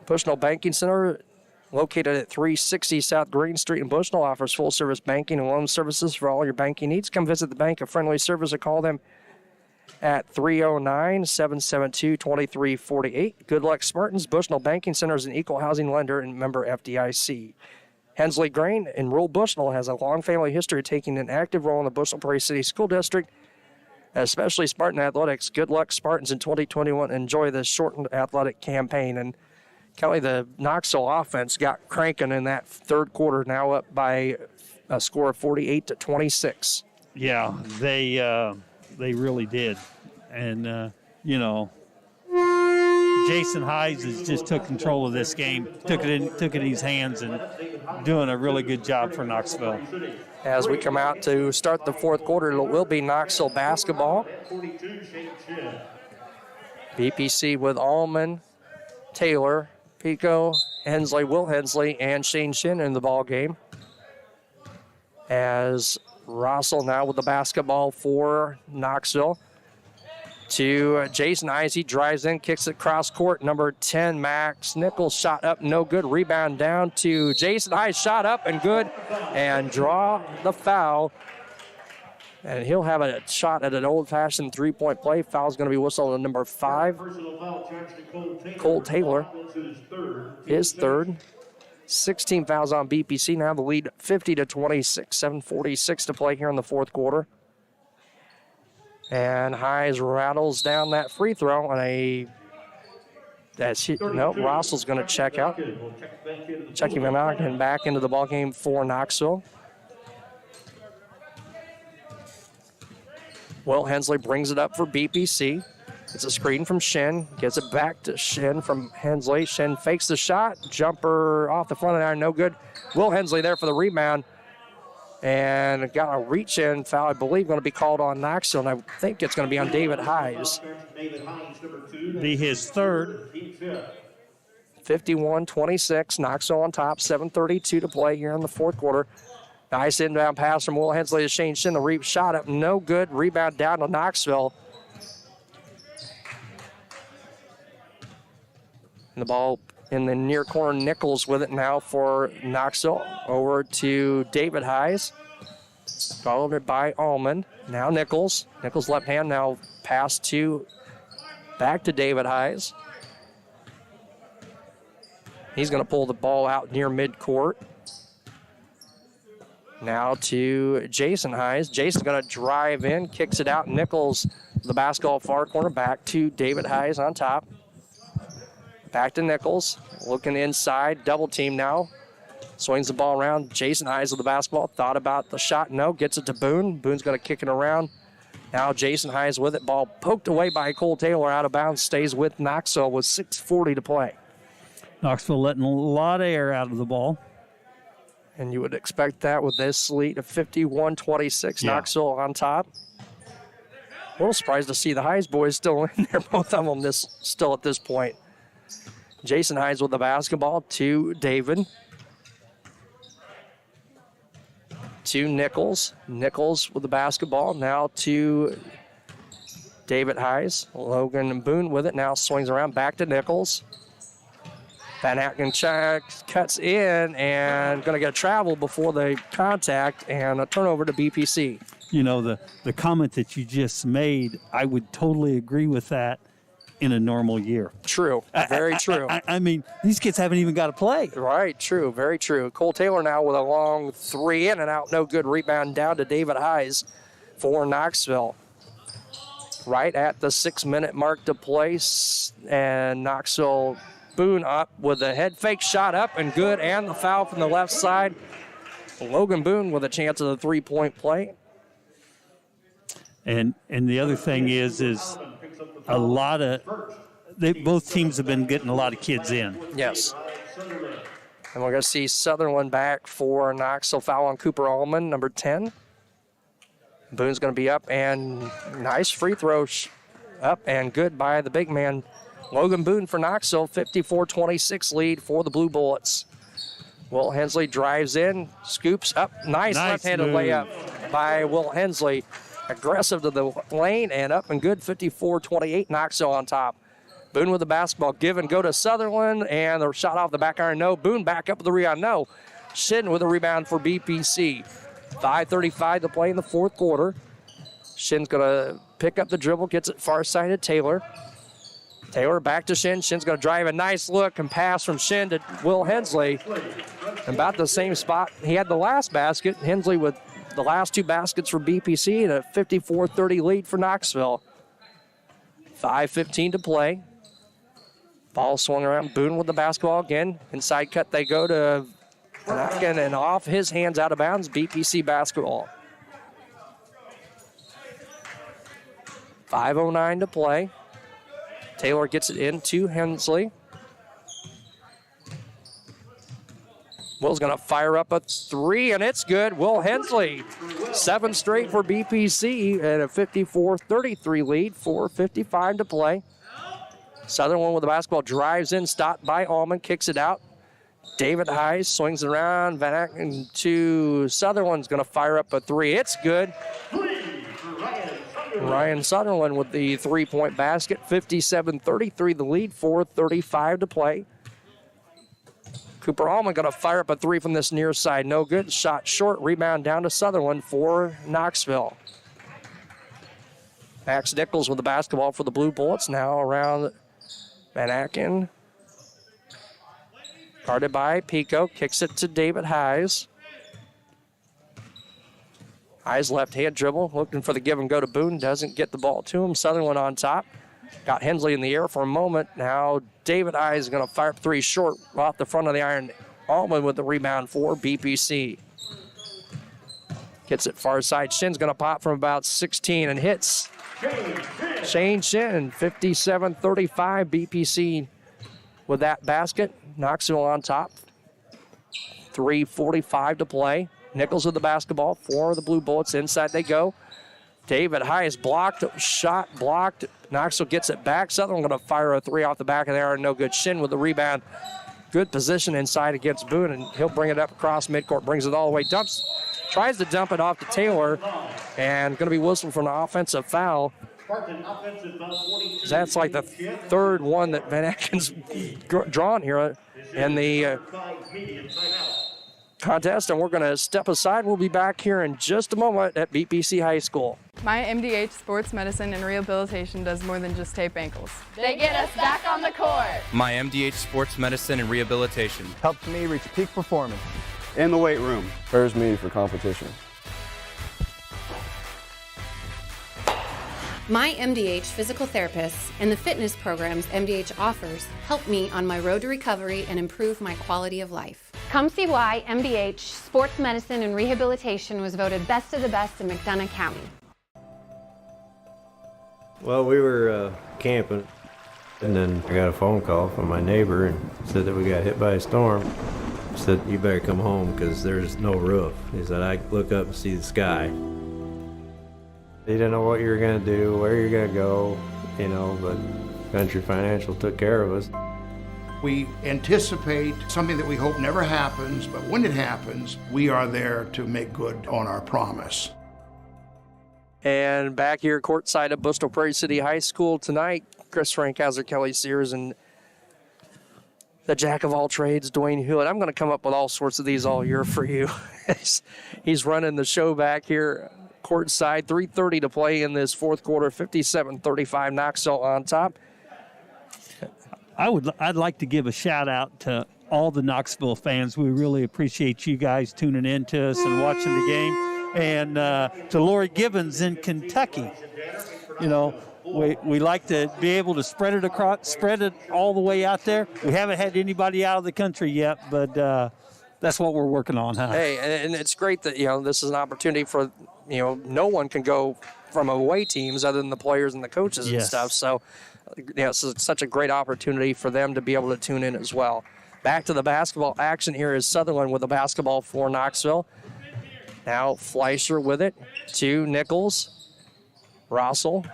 Bushnell Banking Center, located at 360 South Green Street in Bushnell, offers full-service banking and loan services for all your banking needs. Come visit the bank of friendly service or call them at 309-772-2348. Good luck, Spartans. Bushnell Banking Center is an equal housing lender and member FDIC. Hensley Grain in rural Bushnell has a long family history of taking an active role in the Bushnell Prairie City School District, especially Spartan athletics. Good luck, Spartans, in 2021. Enjoy this shortened athletic campaign. And Kelly, the Knoxville offense got cranking in that third quarter, now up by a score of 48-26. Yeah, they really did. And, Jason Hayes has just took control of this game, took it in his hands, and doing a really good job for Knoxville. As we come out to start the fourth quarter, it will be Knoxville basketball. BPC with Allman, Taylor, Pico, Hensley, Will Hensley, and Shane Shin in the ball game. As Russell now with the basketball for Knoxville. To Jason Hayes, he drives in, kicks it cross court. Number 10, Max Nichols, shot up, no good. Rebound down to Jason Hayes, shot up and good, and draw the foul. And he'll have a shot at an old-fashioned three-point play. Foul's going to be whistled on number 5, Cole Taylor. His third. 16 fouls on BPC. Now the lead 50-26. 7:46 to play here in the fourth quarter. And Hayes rattles down that free throw on a... Russell's going to check out. Checking him out and back into the ballgame for Knoxville. Will Hensley brings it up for BPC. It's a screen from Shin. Gets it back to Shin from Hensley. Shin fakes the shot. Jumper off the front of the iron, no good. Will Hensley there for the rebound. And got a reach-in foul, I believe, going to be called on Knoxville, and I think it's going to be on David Hayes. Be his third. 51-26, Knoxville on top, 7:32 to play here in the fourth quarter. Nice inbound pass from Will Hensley to Shane Shin. The shot up, no good. Rebound down to Knoxville. And the ball in the near corner, Nichols with it now for Knoxville. Over to David Hayes. Followed by Allman. Now Nichols. Nichols left hand now pass back to David Hayes. He's going to pull the ball out near midcourt. Now to Jason Hayes. Jason's going to drive in, kicks it out. Nichols, the basketball far corner, back to David Hayes on top. Back to Nichols, looking inside, double team now. Swings the ball around. Jason Hayes with the basketball. Thought about the shot, no. Gets it to Boone. Boone's going to kick it around. Now Jason Hayes with it. Ball poked away by Cole Taylor, out of bounds. Stays with Knoxville with 6:40 to play. Knoxville letting a lot of air out of the ball. And you would expect that with this lead of 51-26. Yeah. Knoxville on top. A little surprised to see the Hayes boys still in there, both of them still at this point. Jason Hayes with the basketball to David. To Nichols. Nichols with the basketball. Now to David Hayes. Logan Boone with it. Now swings around back to Nichols. Van Aken cuts in and going to get a travel before the contact and a turnover to BPC. You know, the comment that you just made, I would totally agree with that in a normal year. True. Very true. I mean, these kids haven't even got to play. Right. True. Very true. Cole Taylor now with a long three in and out. No good. Rebound down to David Hayes for Knoxville. right at the 6-minute mark to place. And Knoxville Boone up with a head fake shot up and good, and the foul from the left side. Logan Boone with a chance of the 3-point play. And the other thing is a lot of both teams have been getting a lot of kids in. Yes. And we're going to see Sutherland back for Knoxville. Foul on Cooper Allman, number 10. Boone's going to be up, and nice free throw up and good by the big man. Logan Boone for Knoxville, 54-26 lead for the Blue Bullets. Will Hensley drives in, scoops up. Nice left-handed layup by Will Hensley. Aggressive to the lane and up and good, 54-28, Knoxville on top. Boone with the basketball, give and go to Sutherland, and the shot off the back iron, no. Boone back up with the rebound, no. Shin with a rebound for BPC. 5:35 to play in the fourth quarter. Shin's going to pick up the dribble, gets it far side to Taylor. Taylor back to Shin. Shin's going to drive a nice look and pass from Shin to Will Hensley. About the same spot he had the last basket. Hensley with the last 2 baskets for BPC and a 54-30 lead for Knoxville. 5:15 to play. Ball swung around. Boone with the basketball again. Inside cut they go to Vanaken, and off his hands out of bounds. BPC basketball. 5:09 to play. Taylor gets it in to Hensley. Will's going to fire up a 3, and it's good. Will Hensley, 7 straight for BPC, and a 54-33 lead, 4:55 to play. Sutherland with the basketball, drives in, stopped by Allman, kicks it out. David Heiss swings it around, Van Aken to Sutherland's going to fire up a 3. It's good. Ryan Sutherland with the 3-point basket, 57-33 the lead, 4:35 to play. Cooper Allman going to fire up a 3 from this near side. No good. Shot short. Rebound down to Sutherland for Knoxville. Max Nichols with the basketball for the Blue Bullets. Now around Van Aken. Guarded by Pico. Kicks it to David Heiss. Heiss left-hand dribble. Looking for the give and go to Boone. Doesn't get the ball to him. Sutherland on top. Got Hensley in the air for a moment. Now David Heiss is going to fire up 3 short off the front of the iron. Allman with the rebound for BPC. Gets it far side. Shin's going to pop from about 16 and hits. Shane Shin, 57-35. BPC with that basket. Knoxville on top. 3:45 to play. Nichols with the basketball for the Blue Bullets. Inside they go. David Heiss blocked, shot blocked. Knoxville gets it back. Sutherland going to fire a 3 off the back of the iron. No good. Shin with the rebound. Good position inside against Boone, and he'll bring it up across midcourt. Brings it all the way. Tries to dump it off to Taylor, and going to be whistled for an offensive foul. That's like the 3rd one that Van Aken's drawn here in the contest, and we're going to step aside. We'll be back here in just a moment at BPC High School. My MDH Sports Medicine and Rehabilitation does more than just tape ankles. They get us back on the court. My MDH Sports Medicine and Rehabilitation helps me reach peak performance. In the weight room. Prepares me for competition. My MDH physical therapists and the fitness programs MDH offers help me on my road to recovery and improve my quality of life. Come see why MDH Sports Medicine and Rehabilitation was voted best of the best in McDonough County. Well, we were camping, and then I got a phone call from my neighbor and said that we got hit by a storm. He said, you better come home because there's no roof. He said, I look up and see the sky. He didn't know what you were going to do, where you're going to go, but Country Financial took care of us. We anticipate something that we hope never happens, but when it happens, we are there to make good on our promise. And back here courtside at Bristol Prairie City High School tonight, Chris Frankhauser, Kelly Sears, and the jack of all trades, Dwayne Hewlett. I'm going to come up with all sorts of these all year for you. He's running the show back here courtside. 3:30 to play in this fourth quarter. 57-35, Knoxville on top. I'd like to give a shout out to all the Knoxville fans. We really appreciate you guys tuning in to us and watching the game. And to Lori Gibbons in Kentucky. We like to be able to spread it all the way out there. We haven't had anybody out of the country yet, but that's what we're working on, huh? Hey, and it's great that, this is an opportunity for, no one can go from away teams other than the players and the coaches and stuff. So, it's such a great opportunity for them to be able to tune in as well. Back to the basketball action here is Sutherland with the basketball for Knoxville. Now Fleischer with it to Nichols. Russell.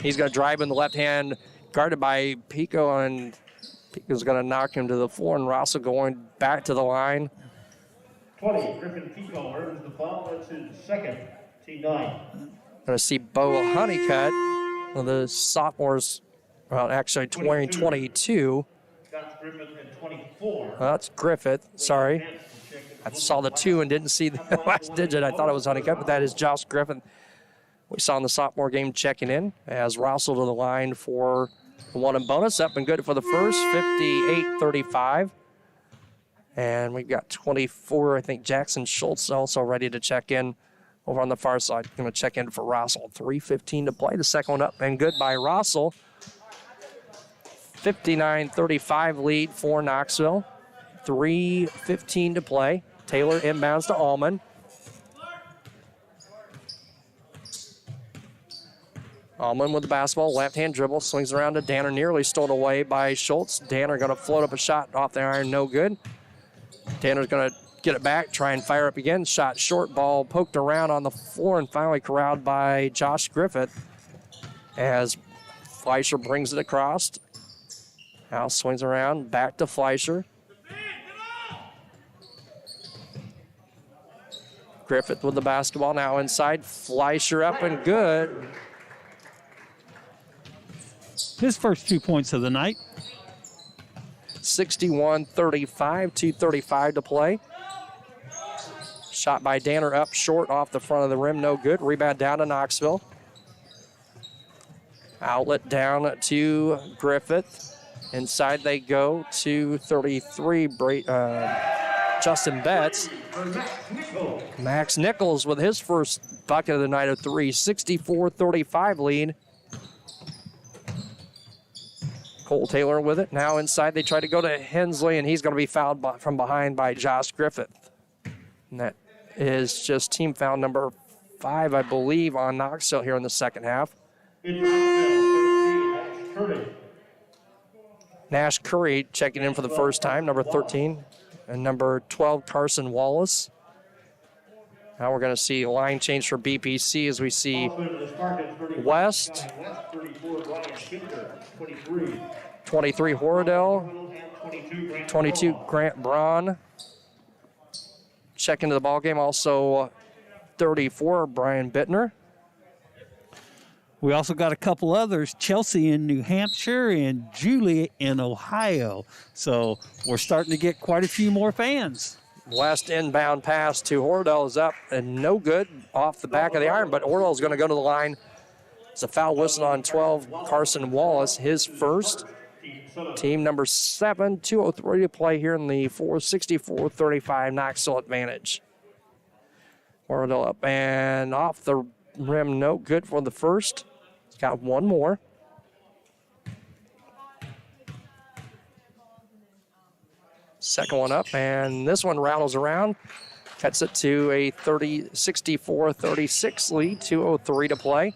He's going to drive in the left hand, guarded by Pico, and Pico's going to knock him to the floor, and Russell going back to the line. 20, Griffin Pico earns the foul. That's his second, T9. Going to see Bo Honeycutt, one of the sophomores, well, actually 22. That's Griffin at 24. Well, that's Griffith, sorry. I saw the 2 and didn't see the last digit. I thought it was Honeycutt, but that is Josh Griffin. We saw in the sophomore game checking in as Russell to the line for the 1 and bonus. Up and good for the first, 58-35. And we've got 24, I think Jackson Schultz also ready to check in over on the far side. Going to check in for Russell. 3:15 to play. The second one up and good by Russell. 59-35 lead for Knoxville. 3:15 to play. Taylor inbounds to Allman. Allman with the basketball, left-hand dribble, swings around to Danner, nearly stolen away by Schultz. Danner going to float up a shot off the iron, no good. Danner's going to get it back, try and fire up again. Shot short, ball poked around on the floor and finally corralled by Josh Griffith as Fleischer brings it across. Now swings around, back to Fleischer. Griffith with the basketball now inside. Fleischer up and good. His first 2 points of the night. 61-35, 2:35 to play. Shot by Danner up short off the front of the rim, no good. Rebound down to Knoxville. Outlet down to Griffith. Inside they go to 33, Justin Betts. Max Nichols with his first bucket of the night of 3, 64-35 lead. Cole Taylor with it. Now inside they try to go to Hensley, and he's going to be fouled from behind by Josh Griffith. And that is just team foul number 5, I believe, on Knoxville here in the second half. Nash Curry checking in for the first time, number 13. And number 12, Carson Wallace. Now we're going to see a line change for BPC as we see West, 23 Horadell, 22 Grant Braun. Check into the ball game. Also 34 Brian Bittner. We also got a couple others, Chelsea in New Hampshire and Julie in Ohio. So we're starting to get quite a few more fans. West inbound pass to Horadell is up and no good off the back of the iron, but Horadell is going to go to the line. It's a foul whistle on 12, Carson Wallace, his first. Team number 7, 2:03 to play here in the 64-35 Knoxville advantage. Horadell up and off the rim, no good for the first. He's got one more. Second one up, and this one rattles around. Cuts it to a 64-36 lead, 2:03 to play.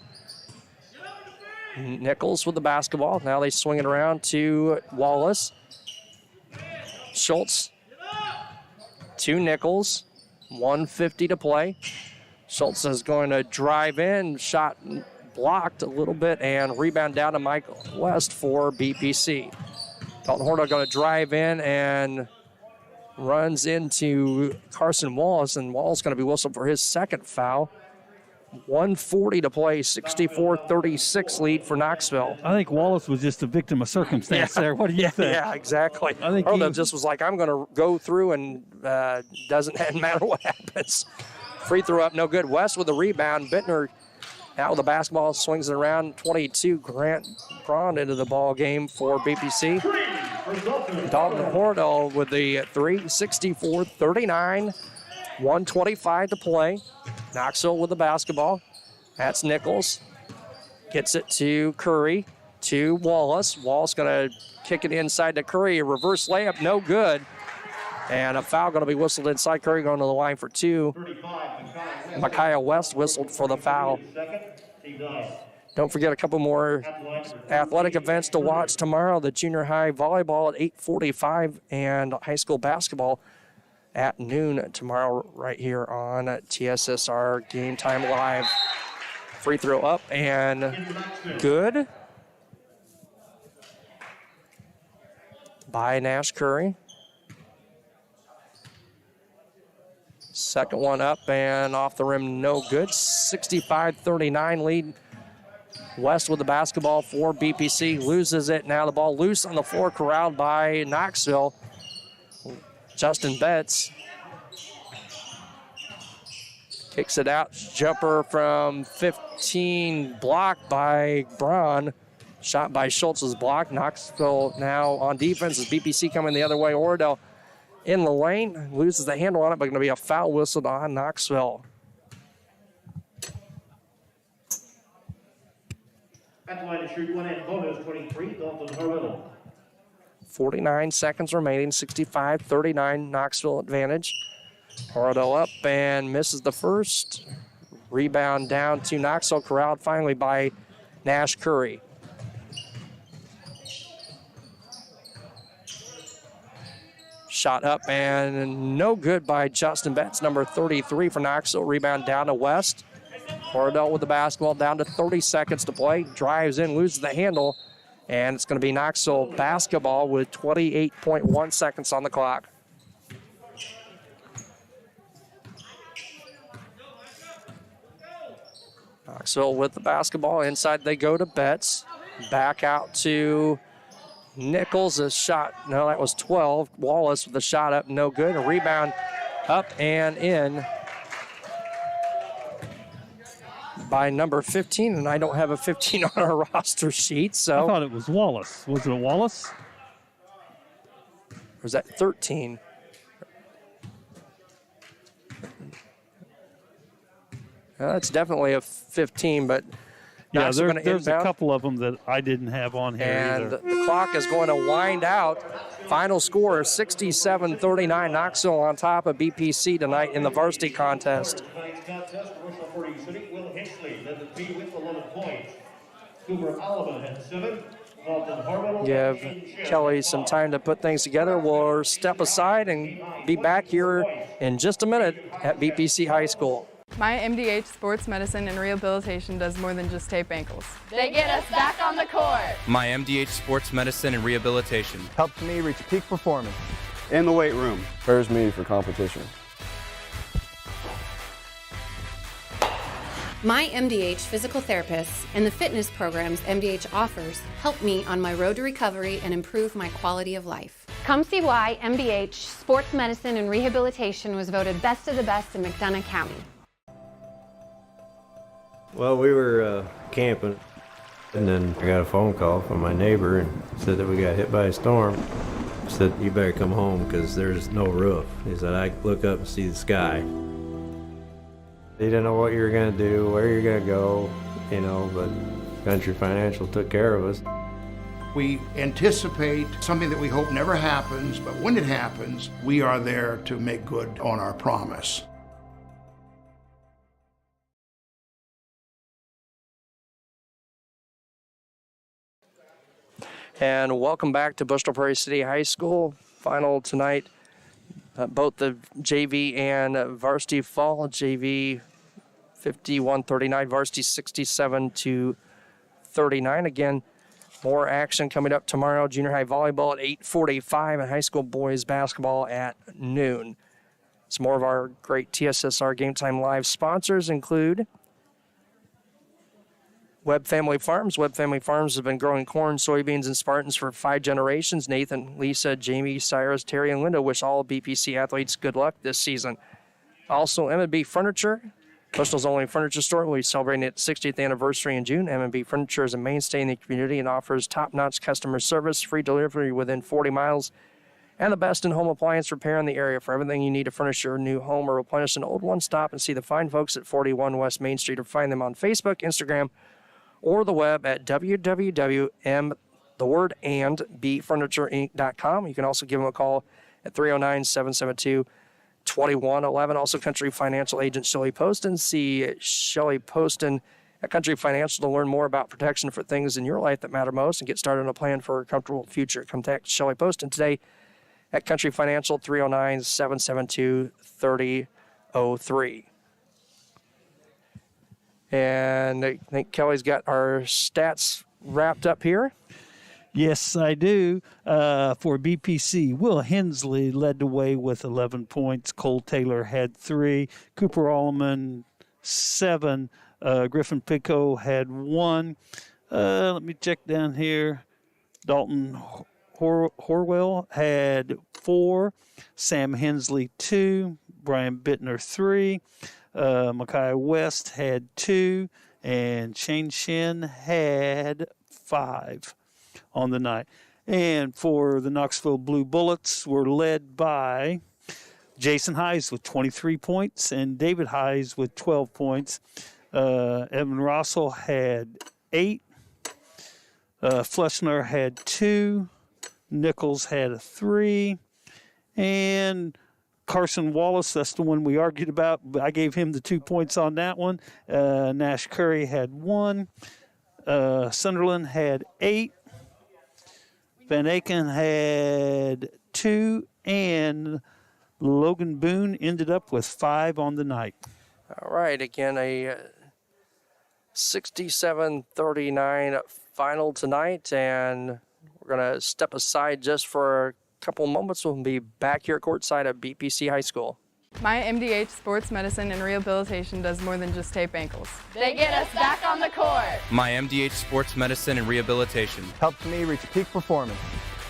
Nichols with the basketball. Now they swing it around to Wallace. Schultz to Nichols. 1:50 to play. Schultz is going to drive in. Shot blocked a little bit and rebound down to Michael West for BPC. Dalton Horadell going to drive in and runs into Carson Wallace, and Wallace going to be whistled for his second foul. 1:40 to play, 64-36 lead for Knoxville. I think Wallace was just a victim of circumstance there. What do you think? Yeah, exactly. I think Horadell just was like, I'm going to go through and doesn't matter what happens. Free throw up, no good. West with the rebound. Bittner out with the basketball, swings it around. 22, Grant Braun into the ball game for BPC. Dalton Horadell with the 3, 64-39. 1:25 to play. Knoxville with the basketball. That's Nichols. Gets it to Curry, to Wallace. Wallace going to kick it inside to Curry. A reverse layup, no good. And a foul going to be whistled inside. Curry going to the line for two. Micaiah West whistled for the foul. Don't forget a couple more athletic events to watch tomorrow. The junior high volleyball at 8:45 and high school basketball at noon tomorrow right here on TSSR Game Time Live. Free throw up and good by Nash Curry. Second one up and off the rim, no good. 65-39 lead. West with the basketball for BPC. Loses it. Now the ball loose on the floor, corralled by Knoxville. Justin Betts kicks it out. Jumper from 15, blocked by Braun. Shot by Schultz is blocked. Knoxville now on defense as BPC coming the other way. Oradell in the lane, loses the handle on it, but going to be a foul whistled on Knoxville. At the line to shoot one and bonus 23, Dalton Harwell. 49 seconds remaining, 65-39 Knoxville advantage. Oradell up and misses the first. Rebound down to Knoxville, corralled finally by Nash Curry. Shot up and no good by Justin Betts, number 33 for Knoxville. Rebound down to West. Oradell with the basketball, down to 30 seconds to play. Drives in, loses the handle, and it's going to be Knoxville basketball with 28.1 seconds on the clock. Knoxville with the basketball. Inside they go to Betts. Back out to Nichols. A shot, no, that was 12. Wallace with the shot up, no good. A rebound up and in by number 15, and I don't have a 15 on our roster sheet, so. I thought it was Wallace. Was it Wallace? Or was that 13? That's definitely a 15, but yeah, there's a couple of them that I didn't have on here and either. The clock is going to wind out. Final score is 67-39. Knoxville on top of BPC tonight in the varsity contest. Tonight's contest, Commercial Party City, Will Hinckley led the team with 11 points. Cooper Alaba had 7. Dalton Harwell. Give Kelly some time to put things together. We'll step aside and be back here in just a minute at BPC High School. My MDH Sports Medicine and Rehabilitation does more than just tape ankles. They get us back on the court. My MDH Sports Medicine and Rehabilitation helps me reach peak performance. In the weight room. Prepares me for competition. My MDH physical therapists and the fitness programs MDH offers help me on my road to recovery and improve my quality of life. Come see why MDH Sports Medicine and Rehabilitation was voted best of the best in McDonough County. Well, we were camping, and then I got a phone call from my neighbor and said that we got hit by a storm. He said, you better come home because there's no roof. He said, I look up and see the sky. He didn't know what you were going to do, where you're going to go, you know, but Country Financial took care of us. We anticipate something that we hope never happens, but when it happens, we are there to make good on our promise. And welcome back to Bristol Prairie City High School. Final tonight, both the JV and varsity fall. JV 51-39, varsity 67-39. Again, more action coming up tomorrow. Junior high volleyball at 8:45 and high school boys basketball at noon. Some more of our great TSSR Game Time Live sponsors include Webb Family Farms. Webb Family Farms has been growing corn, soybeans, and Spartans for 5 generations. Nathan, Lisa, Jamie, Cyrus, Terry, and Linda wish all BPC athletes good luck this season. Also, M&B Furniture, Bristol's only furniture store. We'll be celebrating its 60th anniversary in June. M&B Furniture is a mainstay in the community and offers top-notch customer service, free delivery within 40 miles, and the best in home appliance repair in the area. For everything you need to furnish your new home or replenish an old one, stop and see the fine folks at 41 West Main Street or find them on Facebook, Instagram, or the web at www.bfurniturinc.com. You can also give them a call at 309-772-2111. Also, Country Financial agent Shelley Poston. See Shelley Poston at Country Financial to learn more about protection for things in your life that matter most and get started on a plan for a comfortable future. Contact Shelley Poston today at Country Financial, 309-772-3003. And I think Kelly's got our stats wrapped up here. Yes, I do. For BPC, Will Hensley led the way with 11 points. Cole Taylor had 3. Cooper Allman, 7. Griffin Pico had 1. Let me check down here. Dalton Horwell had 4. Sam Hensley, 2. Brian Bittner, 3. Micaiah West had 2. And Shane Shin had 5 on the night. And for the Knoxville Blue Bullets, were led by Jason Hayes with 23 points and David Hayes with 12 points. Evan Rossell had 8. Fleschner had 2. Nichols had 3. And Carson Wallace, that's the one we argued about. I gave him the 2 points on that one. Nash Curry had 1. Sunderland had 8. Van Aken had 2. And Logan Boone ended up with 5 on the night. All right, again, a 67-39 final tonight, and we're going to step aside just for a couple moments. We'll be back here courtside at BPC High School. My MDH Sports Medicine and Rehabilitation does more than just tape ankles. They get us back on the court. My MDH Sports Medicine and Rehabilitation helps me reach peak performance.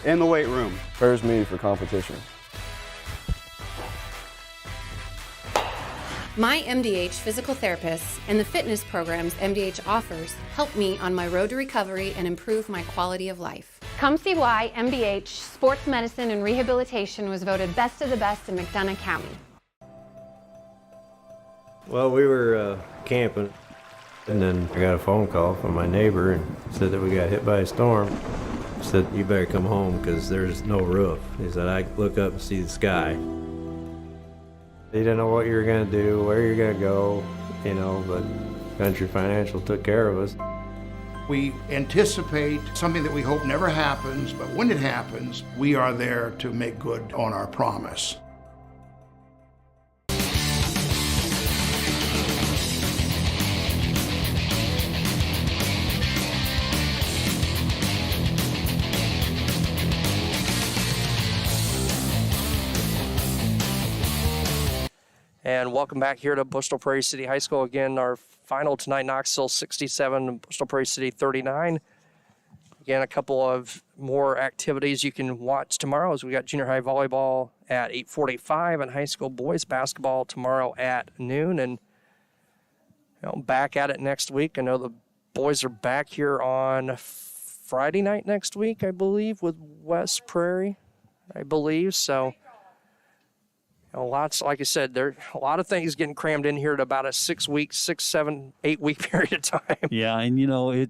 In the weight room. Prepares me for competition. My MDH physical therapists and the fitness programs MDH offers help me on my road to recovery and improve my quality of life. Come see why MDH Sports Medicine and Rehabilitation was voted best of the best in McDonough County. Well, we were camping, and then I got a phone call from my neighbor and said that we got hit by a storm. He said, you better come home because there's no roof. He said, I look up and see the sky. He didn't know what you were going to do, where you're going to go, but Country Financial took care of us. We anticipate something that we hope never happens, but when it happens, we are there to make good on our promise. And welcome back here to Bushnell Prairie City High School. Again, our final tonight, Knoxville 67, Bushnell Prairie City 39. Again, a couple of more activities you can watch tomorrow as we got junior high volleyball at 8:45 and high school boys basketball tomorrow at noon. And back at it next week. I know the boys are back here on Friday night next week, I believe, with West Prairie, I believe. So lots, like I said, there are a lot of things getting crammed in here at about a 6 week, 6, 7, 8 week period of time. Yeah, and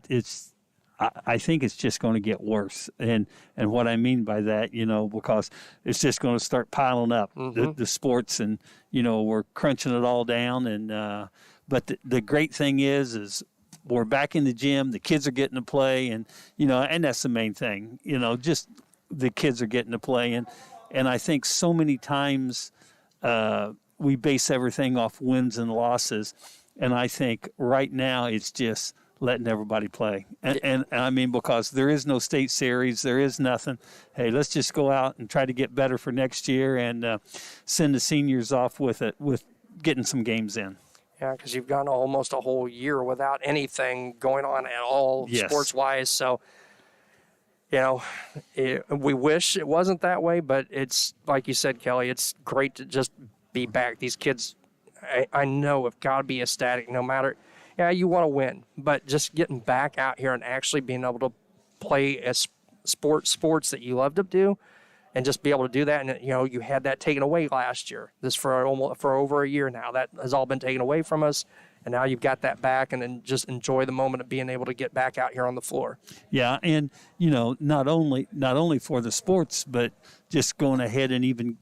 it's I think it's just going to get worse. And what I mean by that, because it's just going to start piling up, the sports, and, we're crunching it all down. And but the great thing is we're back in the gym. The kids are getting to play, and, and that's the main thing, just the kids are getting to play. And I think so many times we base everything off wins and losses. And I think right now it's just letting everybody play. And I mean, because there is no state series, there is nothing. Hey, let's just go out and try to get better for next year and send the seniors off with getting some games in. Yeah, because you've gone almost a whole year without anything going on at all, yes, sports-wise. So, we wish it wasn't that way, but it's, like you said, Kelly, it's great to just be back. These kids, I know, have got to be ecstatic no matter. Yeah, you want to win, but just getting back out here and actually being able to play as sports that you love to do, and just be able to do that. And you had that taken away last year. This for over a year now. That has all been taken away from us, And now you've got that back, and then just enjoy the moment of being able to get back out here on the floor. Yeah, and not only for the sports, but just going ahead and even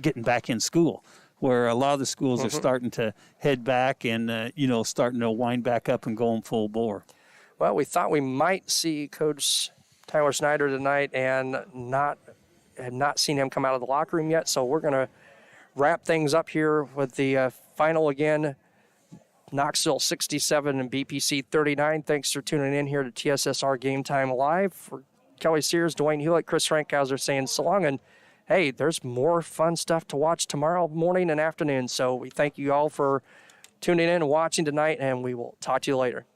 getting back in school, where a lot of the schools are starting to head back and starting to wind back up and going full bore. Well, we thought we might see Coach Tyler Snyder tonight, and have not seen him come out of the locker room yet. So we're going to wrap things up here with the final again. Knoxville 67 and BPC 39. Thanks for tuning in here to TSSR Game Time Live. For Kelly Sears, Dwayne Hewlett, Chris Frankhauser saying so long. And hey, there's more fun stuff to watch tomorrow morning and afternoon. So we thank you all for tuning in and watching tonight, and we will talk to you later.